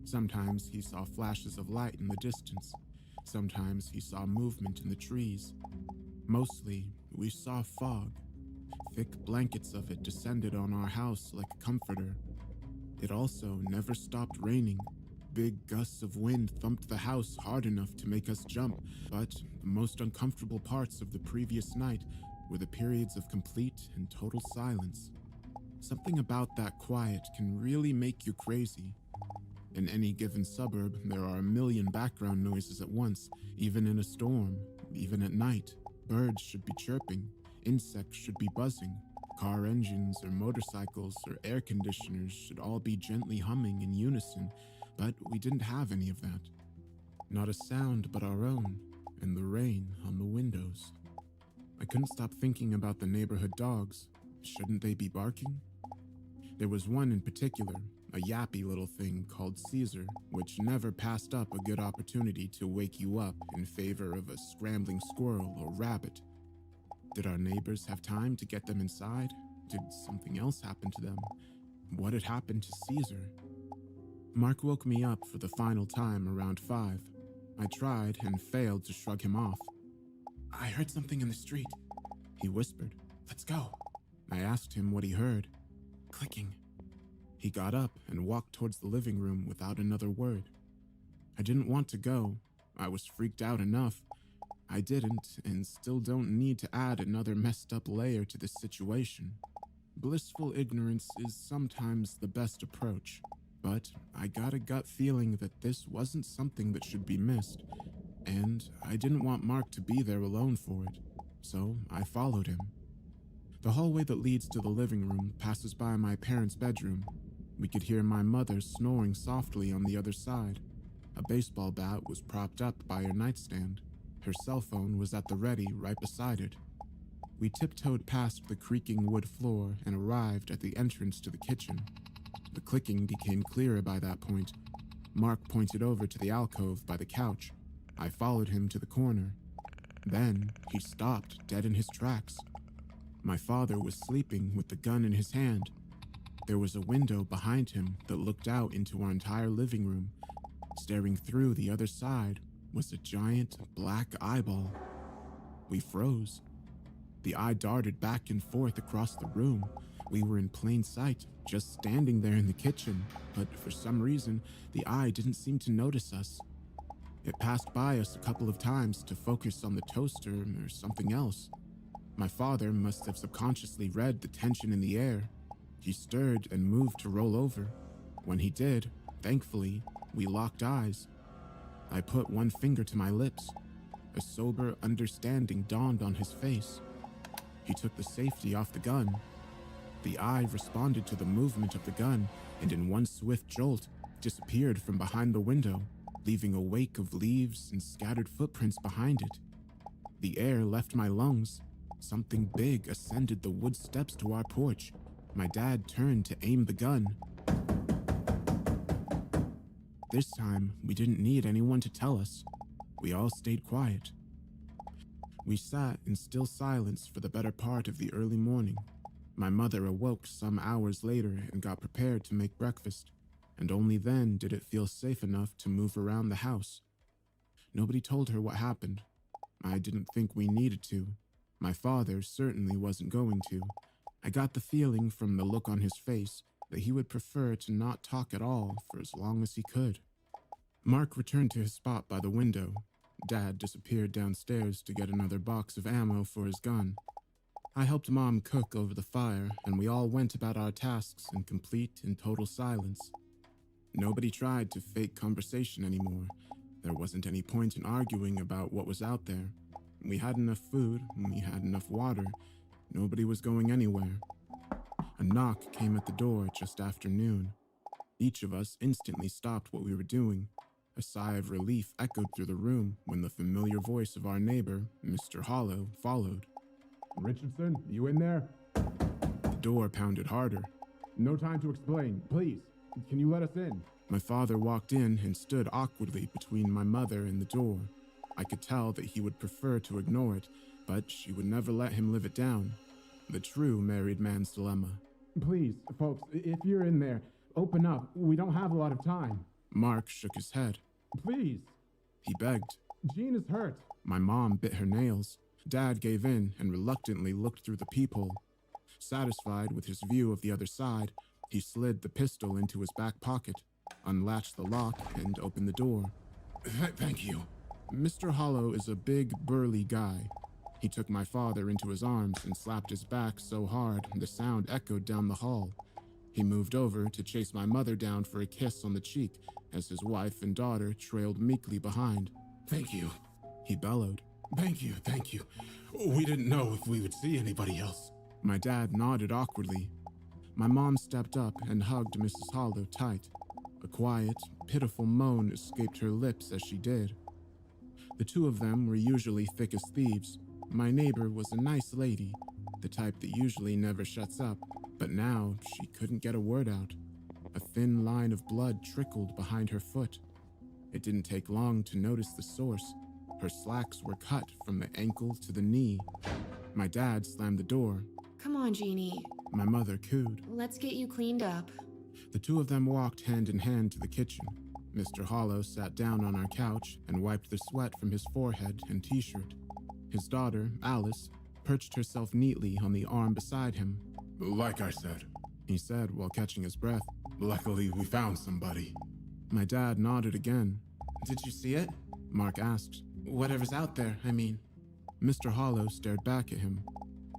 Sometimes he saw flashes of light in the distance. Sometimes he saw movement in the trees. Mostly, we saw fog. Thick blankets of it descended on our house like a comforter. It also never stopped raining. Big gusts of wind thumped the house hard enough to make us jump, but the most uncomfortable parts of the previous night were the periods of complete and total silence. Something about that quiet can really make you crazy. In any given suburb, there are a million background noises at once, even in a storm, even at night. Birds should be chirping, insects should be buzzing, car engines or motorcycles or air conditioners should all be gently humming in unison, but we didn't have any of that. Not a sound but our own, and the rain on the windows. I couldn't stop thinking about the neighborhood dogs. Shouldn't they be barking? There was one in particular, a yappy little thing called Caesar, which never passed up a good opportunity to wake you up in favor of a scrambling squirrel or rabbit. Did our neighbors have time to get them inside? Did something else happen to them? What had happened to Caesar? Mark woke me up for the final time around 5. I tried and failed to shrug him off. I heard something in the street, he whispered. Let's go. I asked him what he heard. Clicking. He got up and walked towards the living room without another word. I didn't want to go. I was freaked out enough. I didn't and still don't need to add another messed up layer to this situation. Blissful ignorance is sometimes the best approach, but I got a gut feeling that this wasn't something that should be missed, and I didn't want Mark to be there alone for it, so I followed him. The hallway that leads to the living room passes by my parents' bedroom. We could hear my mother snoring softly on the other side. A baseball bat was propped up by her nightstand. Her cell phone was at the ready right beside it. We tiptoed past the creaking wood floor and arrived at the entrance to the kitchen. The clicking became clearer by that point. Mark pointed over to the alcove by the couch. I followed him to the corner. Then he stopped dead in his tracks. My father was sleeping with the gun in his hand. There was a window behind him that looked out into our entire living room. Staring through the other side was a giant black eyeball. We froze. The eye darted back and forth across the room. We were in plain sight, just standing there in the kitchen, but for some reason, the eye didn't seem to notice us. It passed by us a couple of times to focus on the toaster or something else. My father must have subconsciously read the tension in the air. He stirred and moved to roll over. When he did, thankfully, we locked eyes. I put one finger to my lips. a sober understanding dawned on his face. He took the safety off the gun. The eye responded to the movement of the gun and in one swift jolt disappeared from behind the window, leaving a wake of leaves and scattered footprints behind it. The air left my lungs. Something big ascended the wood steps to our porch. My dad turned to aim the gun. This time, we didn't need anyone to tell us. We all stayed quiet. We sat in still silence for the better part of the early morning. My mother awoke some hours later and got prepared to make breakfast, and only then did it feel safe enough to move around the house. Nobody told her what happened. I didn't think we needed to. My father certainly wasn't going to. I got the feeling from the look on his face that he would prefer to not talk at all for as long as he could. Mark returned to his spot by the window. Dad disappeared downstairs to get another box of ammo for his gun. I helped Mom cook over the fire, and we all went about our tasks in complete and total silence. Nobody tried to fake conversation anymore. There wasn't any point in arguing about what was out there. We had enough food, and we had enough water. Nobody was going anywhere. A knock came at the door just after noon. Each of us instantly stopped what we were doing. A sigh of relief echoed through the room when the familiar voice of our neighbor, Mr. Hollow, followed. Richardson, you in there? The door pounded harder. No time to explain. Please, can you let us in? My father walked in and stood awkwardly between my mother and the door. I could tell that he would prefer to ignore it, but she would never let him live it down. The true married man's dilemma. Please, folks, if you're in there, open up. We don't have a lot of time. Mark shook his head. Please. He begged. Jean is hurt. My mom bit her nails. Dad gave in and reluctantly looked through the peephole. Satisfied with his view of the other side, he slid the pistol into his back pocket, unlatched the lock, and opened the door. Thank you. Mr. Hollow is a big, burly guy. He took my father into his arms and slapped his back so hard the sound echoed down the hall. He moved over to chase my mother down for a kiss on the cheek as his wife and daughter trailed meekly behind. Thank you. He bellowed. Thank you. We didn't know if we would see anybody else. My dad nodded awkwardly. My mom stepped up and hugged Mrs. Hollow tight. A quiet, pitiful moan escaped her lips as she did. The two of them were usually thick as thieves. My neighbor was a nice lady, the type that usually never shuts up, but now she couldn't get a word out. A thin line of blood trickled behind her foot. It didn't take long to notice the source. Her slacks were cut from the ankle to the knee. My dad slammed the door. Come on, Jeannie. My mother cooed. Let's get you cleaned up. The two of them walked hand in hand to the kitchen. Mr. Hollow sat down on our couch and wiped the sweat from his forehead and t-shirt. His daughter, Alice, perched herself neatly on the arm beside him. Like I said, He said while catching his breath. luckily we found somebody. My dad nodded again. Did you see it? Mark asked. Whatever's out there, I mean. Mr. Hollow stared back at him.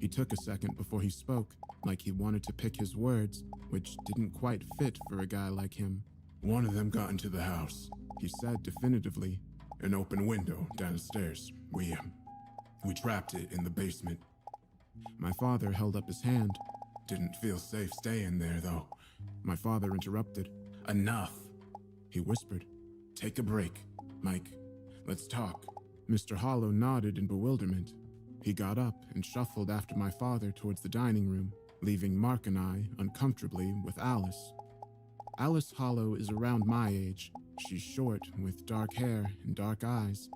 He took a second before he spoke, like he wanted to pick his words, which didn't quite fit for a guy like him. One of them got into the house, He said definitively. an open window downstairs. We trapped it in the basement. My father held up his hand. Didn't feel safe staying there, though. My father interrupted. Enough. He whispered. Take a break, Mike. Let's talk. Mr. Hollow nodded in bewilderment. He got up and shuffled after my father towards the dining room, leaving Mark and I uncomfortably with Alice. Alice Hollow is around my age. She's short, with dark hair and dark eyes.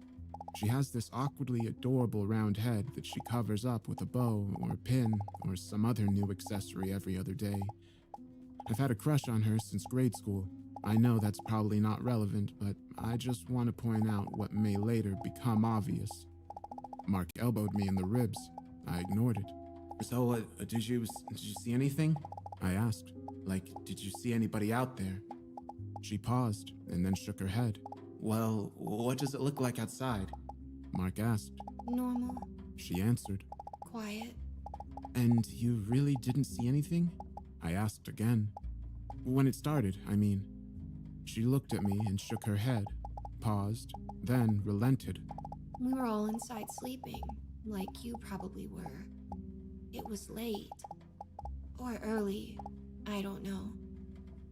She has this awkwardly adorable round head that she covers up with a bow or a pin or some other new accessory every other day. I've had a crush on her since grade school. I know that's probably not relevant, but I just want to point out what may later become obvious. Mark elbowed me in the ribs. I ignored it. So, did you see anything? I asked. Like, did you see anybody out there? She paused and then shook her head. Well, what does it look like outside? Mark asked. Normal, She answered. quiet. And you really didn't see anything? I asked again. When it started, I mean. She looked at me and shook her head, paused, then relented. We were all inside sleeping, like you probably were. It was late. Or early. I don't know.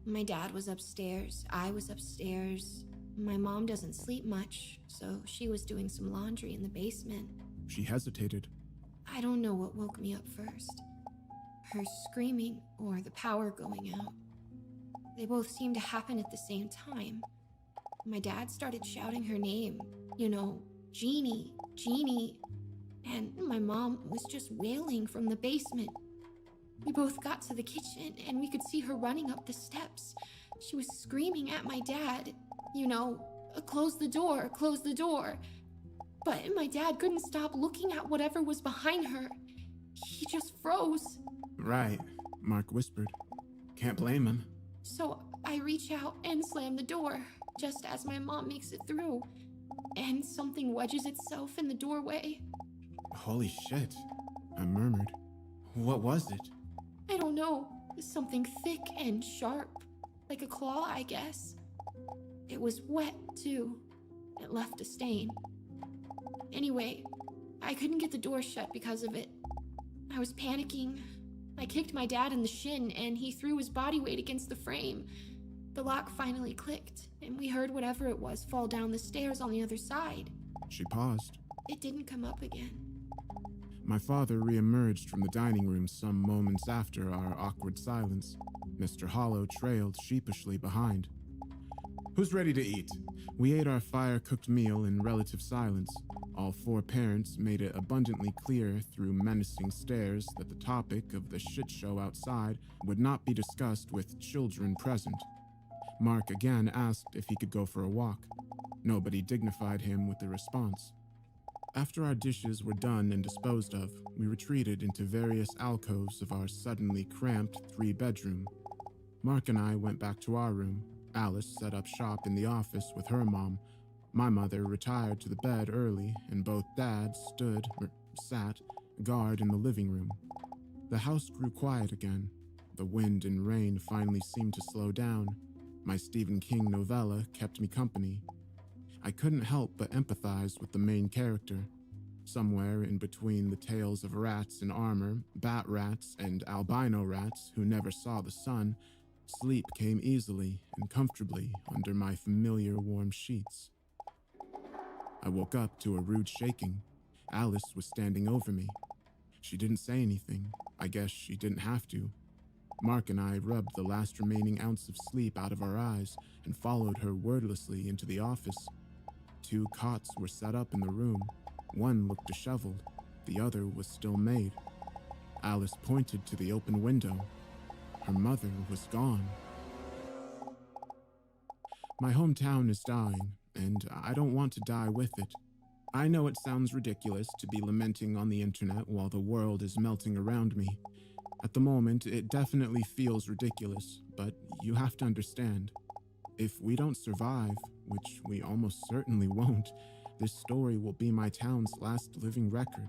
My dad was upstairs. I was upstairs. My mom doesn't sleep much, so she was doing some laundry in the basement. She hesitated. I don't know what woke me up first. Her screaming or the power going out. They both seemed to happen at the same time. My dad started shouting her name. You know, Jeannie, Jeannie. And my mom was just wailing from the basement. We both got to the kitchen and we could see her running up the steps. She was screaming at my dad. You know, close the door, close the door. But my dad couldn't stop looking at whatever was behind her. He just froze. Right, Mark whispered. Can't blame him. So I reach out and slam the door, just as my mom makes it through. And something wedges itself in the doorway. Holy shit, I murmured. What was it? I don't know. Something thick and sharp. Like a claw, I guess. It was wet, too. It left a stain. Anyway, I couldn't get the door shut because of it. I was panicking. I kicked my dad in the shin, and he threw his body weight against the frame. The lock finally clicked, and we heard whatever it was fall down the stairs on the other side. She paused. It didn't come up again. My father reemerged from the dining room some moments after our awkward silence. Mr. Hollow trailed sheepishly behind. Who's ready to eat? We ate our fire-cooked meal in relative silence. All four parents made it abundantly clear through menacing stares that the topic of the shit show outside would not be discussed with children present. Mark again asked if he could go for a walk. Nobody dignified him with a response. After our dishes were done and disposed of, we retreated into various alcoves of our suddenly cramped 3-bedroom. Mark and I went back to our room. Alice set up shop in the office with her mom. My mother retired to the bed early, and both dads sat guard in the living room. The house grew quiet again. The wind and rain finally seemed to slow down. My Stephen King novella kept me company. I couldn't help but empathize with the main character. Somewhere in between the tales of rats in armor, bat rats, and albino rats who never saw the sun, sleep came easily and comfortably under my familiar warm sheets. I woke up to a rude shaking. Alice was standing over me. She didn't say anything. I guess she didn't have to. Mark and I rubbed the last remaining ounce of sleep out of our eyes and followed her wordlessly into the office. 2 cots were set up in the room. One looked disheveled. The other was still made. Alice pointed to the open window. Her mother was gone. My hometown is dying, and I don't want to die with it. I know it sounds ridiculous to be lamenting on the internet while the world is melting around me. At the moment, it definitely feels ridiculous, but you have to understand. If we don't survive, which we almost certainly won't, this story will be my town's last living record.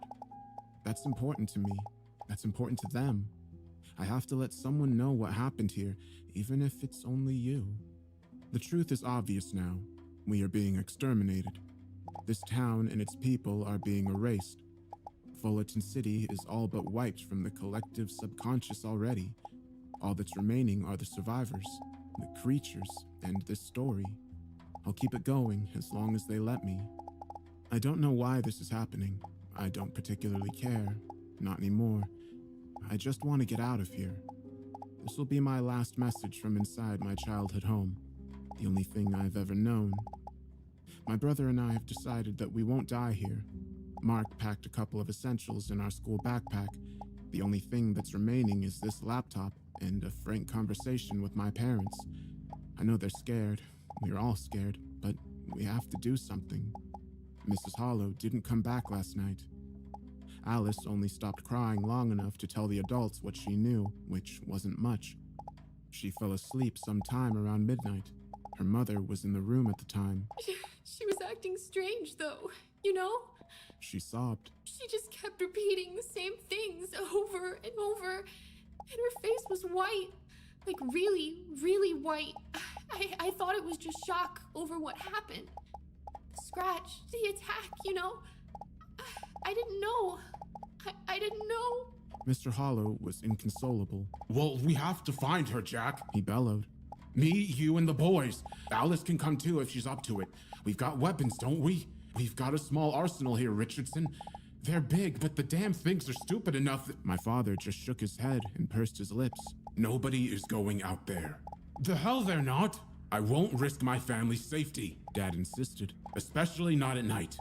That's important to me. That's important to them. I have to let someone know what happened here, even if it's only you. The truth is obvious now. We are being exterminated. This town and its people are being erased. Fullerton City is all but wiped from the collective subconscious already. All that's remaining are the survivors, the creatures, and this story. I'll keep it going as long as they let me. I don't know why this is happening. I don't particularly care. Not anymore. I just want to get out of here. This will be my last message from inside my childhood home. The only thing I've ever known. My brother and I have decided that we won't die here. Mark packed a couple of essentials in our school backpack. The only thing that's remaining is this laptop and a frank conversation with my parents. I know they're scared. We're all scared, but we have to do something. Mrs. Hollow didn't come back last night. Alice only stopped crying long enough to tell the adults what she knew, which wasn't much. She fell asleep sometime around midnight. Her mother was in the room at the time. She was acting strange, though, you know? She sobbed. She just kept repeating the same things over and over, and her face was white. Like really, really white. I thought it was just shock over what happened. scratch, the attack, you know? I didn't know. I didn't know. Mr. Hollow was inconsolable. Well, we have to find her, Jack. He bellowed. Me, you, and the boys. Alice can come too if she's up to it. We've got weapons, don't we? We've got a small arsenal here, Richardson. They're big, but the damn things are stupid enough that— My father just shook his head and pursed his lips. Nobody is going out there. The hell they're not. I won't risk my family's safety, Dad insisted. especially not at night.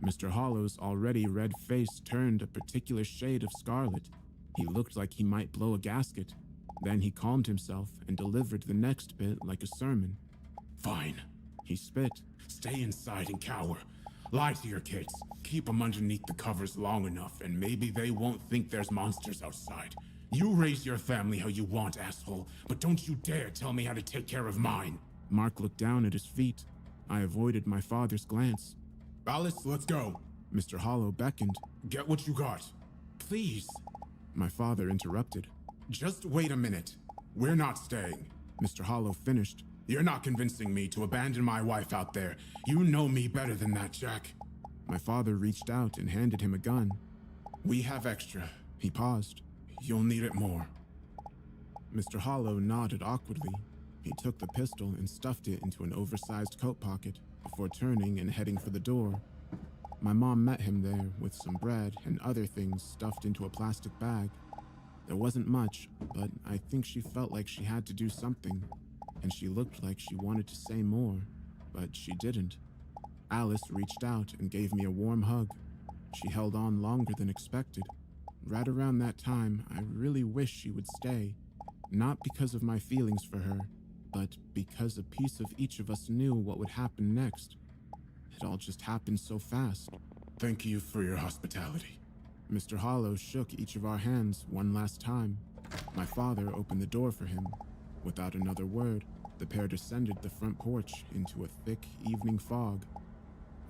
Mr. Hollow's already red face turned a particular shade of scarlet. He looked like he might blow a gasket. Then he calmed himself and delivered the next bit like a sermon. Fine. He spit. Stay inside and cower. Lie to your kids. Keep them underneath the covers long enough, and maybe they won't think there's monsters outside. You raise your family how you want, asshole, but don't you dare tell me how to take care of mine. Mark looked down at his feet. I avoided my father's glance. Alice, let's go. Mr. Hollow beckoned. Get what you got. Please. My father interrupted. Just wait a minute. We're not staying. Mr. Hollow finished. You're not convincing me to abandon my wife out there. You know me better than that, Jack. My father reached out and handed him a gun. We have extra. He paused. You'll need it more. Mr. Hollow nodded awkwardly. He took the pistol and stuffed it into an oversized coat pocket before turning and heading for the door. My mom met him there with some bread and other things stuffed into a plastic bag. There wasn't much, but I think she felt like she had to do something, and she looked like she wanted to say more, but she didn't. Alice reached out and gave me a warm hug. She held on longer than expected. Right around that time, I really wished she would stay, not because of my feelings for her, but because a piece of each of us knew what would happen next. It all just happened so fast. Thank you for your hospitality. Mr. Hollow shook each of our hands one last time. My father opened the door for him. Without another word, the pair descended the front porch into a thick evening fog.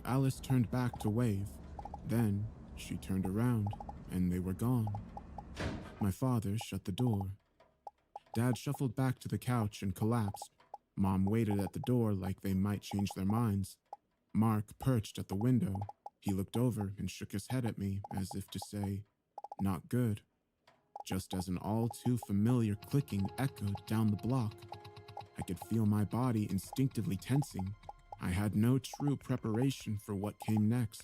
Alice turned back to wave. Then she turned around, and they were gone. My father shut the door. Dad shuffled back to the couch and collapsed. Mom waited at the door like they might change their minds. Mark perched at the window. He looked over and shook his head at me as if to say, "Not good." Just as an all too familiar clicking echoed down the block. I could feel my body instinctively tensing. I had no true preparation for what came next.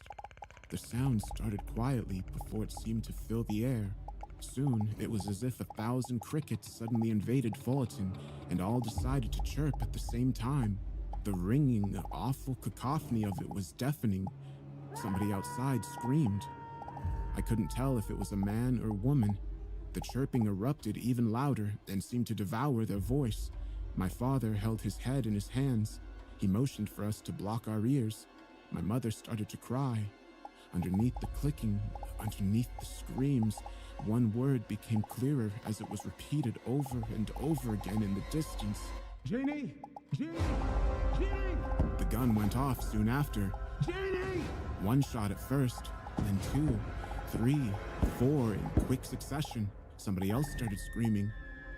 The sound started quietly before it seemed to fill the air. Soon, it was as if 1,000 crickets suddenly invaded Fullerton and all decided to chirp at the same time. The ringing, awful cacophony of it was deafening. Somebody outside screamed. I couldn't tell if it was a man or woman. The chirping erupted even louder and seemed to devour their voice. My father held his head in his hands. He motioned for us to block our ears. My mother started to cry. Underneath the clicking, underneath the screams, one word became clearer as it was repeated over and over again in the distance. Jeannie! Jeannie! Jeannie! The gun went off soon after. Jeannie! One shot at first, then 2, 3, 4 in quick succession. Somebody else started screaming.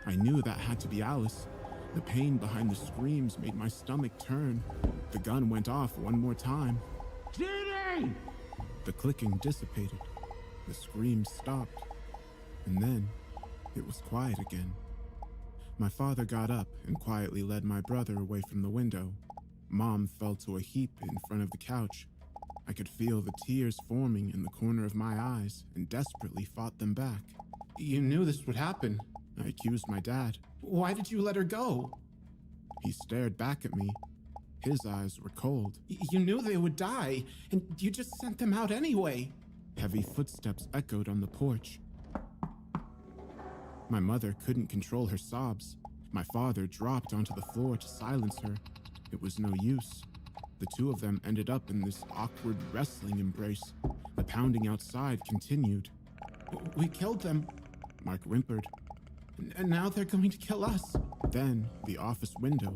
I knew that had to be Alice. The pain behind the screams made my stomach turn. The gun went off one more time. Jeannie! The clicking dissipated. The screams stopped. And then, it was quiet again. My father got up and quietly led my brother away from the window. Mom fell to a heap in front of the couch. I could feel the tears forming in the corner of my eyes and desperately fought them back. You knew this would happen. I accused my dad. Why did you let her go? He stared back at me. His eyes were cold. You knew they would die, and you just sent them out anyway. Heavy footsteps echoed on the porch. My mother couldn't control her sobs. My father dropped onto the floor to silence her. It was no use. The two of them ended up in this awkward wrestling embrace. The pounding outside continued. We killed them, Mark whimpered. and now they're going to kill us. Then, the office window.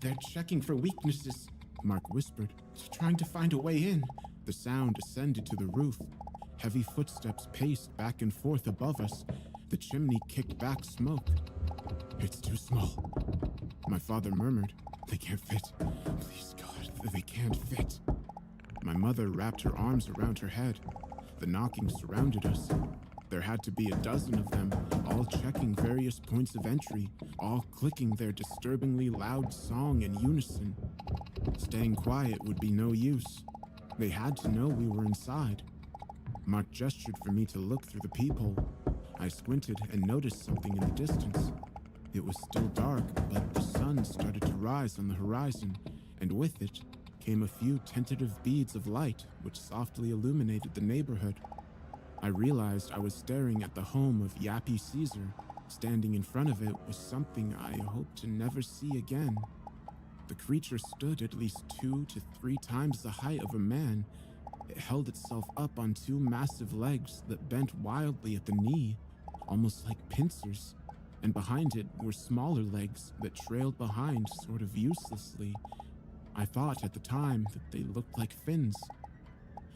They're checking for weaknesses, Mark whispered. trying to find a way in. The sound ascended to the roof. Heavy footsteps paced back and forth above us. The chimney kicked back smoke. It's too small, My father murmured. They can't fit. Please, God, they can't fit. My mother wrapped her arms around her head. The knocking surrounded us. There had to be a dozen of them, all checking various points of entry, all clicking their disturbingly loud song in unison. Staying quiet would be no use. They had to know we were inside. Mark gestured for me to look through the peephole. I squinted and noticed something in the distance. It was still dark, but the sun started to rise on the horizon, and with it came a few tentative beads of light which softly illuminated the neighborhood. I realized I was staring at the home of Yappy Caesar. Standing in front of it was something I hoped to never see again. The creature stood at least 2 to 3 times the height of a man. It held itself up on 2 massive legs that bent wildly at the knee, almost like pincers, and behind it were smaller legs that trailed behind sort of uselessly. I thought at the time that they looked like fins.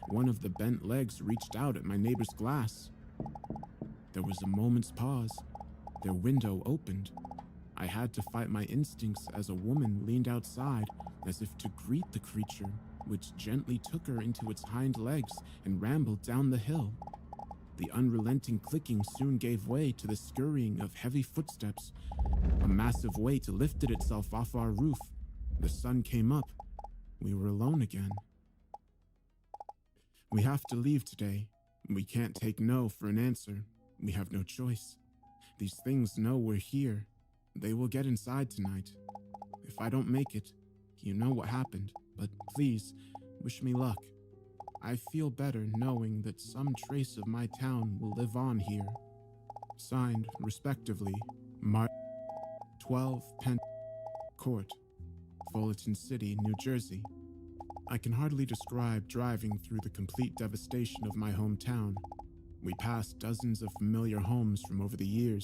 One of the bent legs reached out at my neighbor's glass. There was a moment's pause. Their window opened. I had to fight my instincts as a woman leaned outside as if to greet the creature, which gently took her into its hind legs and rambled down the hill. The unrelenting clicking soon gave way to the scurrying of heavy footsteps. A massive weight lifted itself off our roof. The sun came up. We were alone again. We have to leave today. We can't take no for an answer. We have no choice. These things know we're here. They will get inside tonight. If I don't make it, you know what happened, but please, wish me luck. I feel better knowing that some trace of my town will live on here. Signed, respectively, Mark 12 Penn Court, Fullerton City, New Jersey. I can hardly describe driving through the complete devastation of my hometown. We passed dozens of familiar homes from over the years.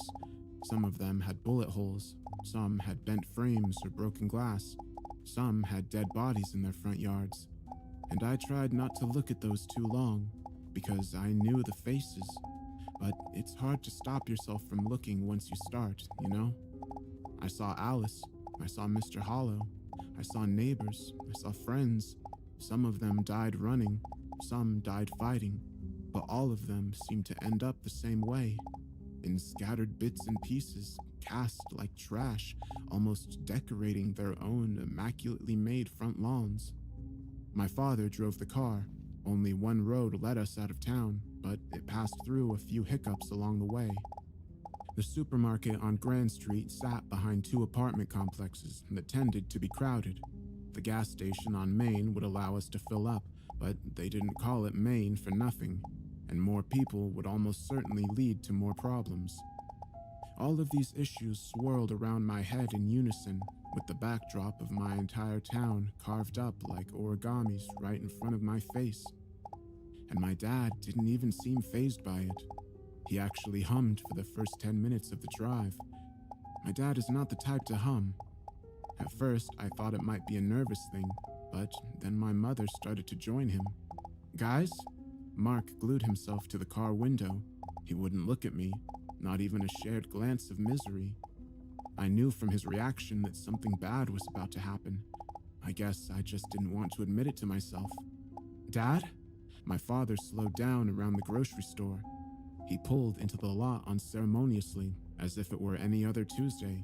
Some of them had bullet holes, some had bent frames or broken glass, some had dead bodies in their front yards. And I tried not to look at those too long, because I knew the faces. But it's hard to stop yourself from looking once you start, you know? I saw Alice, I saw Mr. Hollow, I saw neighbors, I saw friends. Some of them died running, some died fighting, but all of them seemed to end up the same way, in scattered bits and pieces, cast like trash, almost decorating their own immaculately made front lawns. My father drove the car. Only one road led us out of town, but it passed through a few hiccups along the way. The supermarket on Grand Street sat behind 2 apartment complexes that tended to be crowded. The gas station on Main would allow us to fill up, but they didn't call it Main for nothing, and more people would almost certainly lead to more problems. All of these issues swirled around my head in unison, with the backdrop of my entire town carved up like origamis right in front of my face. And my dad didn't even seem fazed by it. He actually hummed for the first 10 minutes of the drive. My dad is not the type to hum. At first, I thought it might be a nervous thing, but then my mother started to join him. Guys? Mark glued himself to the car window. He wouldn't look at me, not even a shared glance of misery. I knew from his reaction that something bad was about to happen. I guess I just didn't want to admit it to myself. Dad? My father slowed down around the grocery store. He pulled into the lot unceremoniously, as if it were any other Tuesday,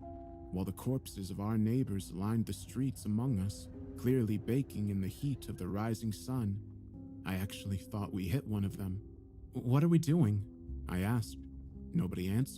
while the corpses of our neighbors lined the streets among us, clearly baking in the heat of the rising sun. I actually thought we hit one of them. What are we doing? I asked. Nobody answered.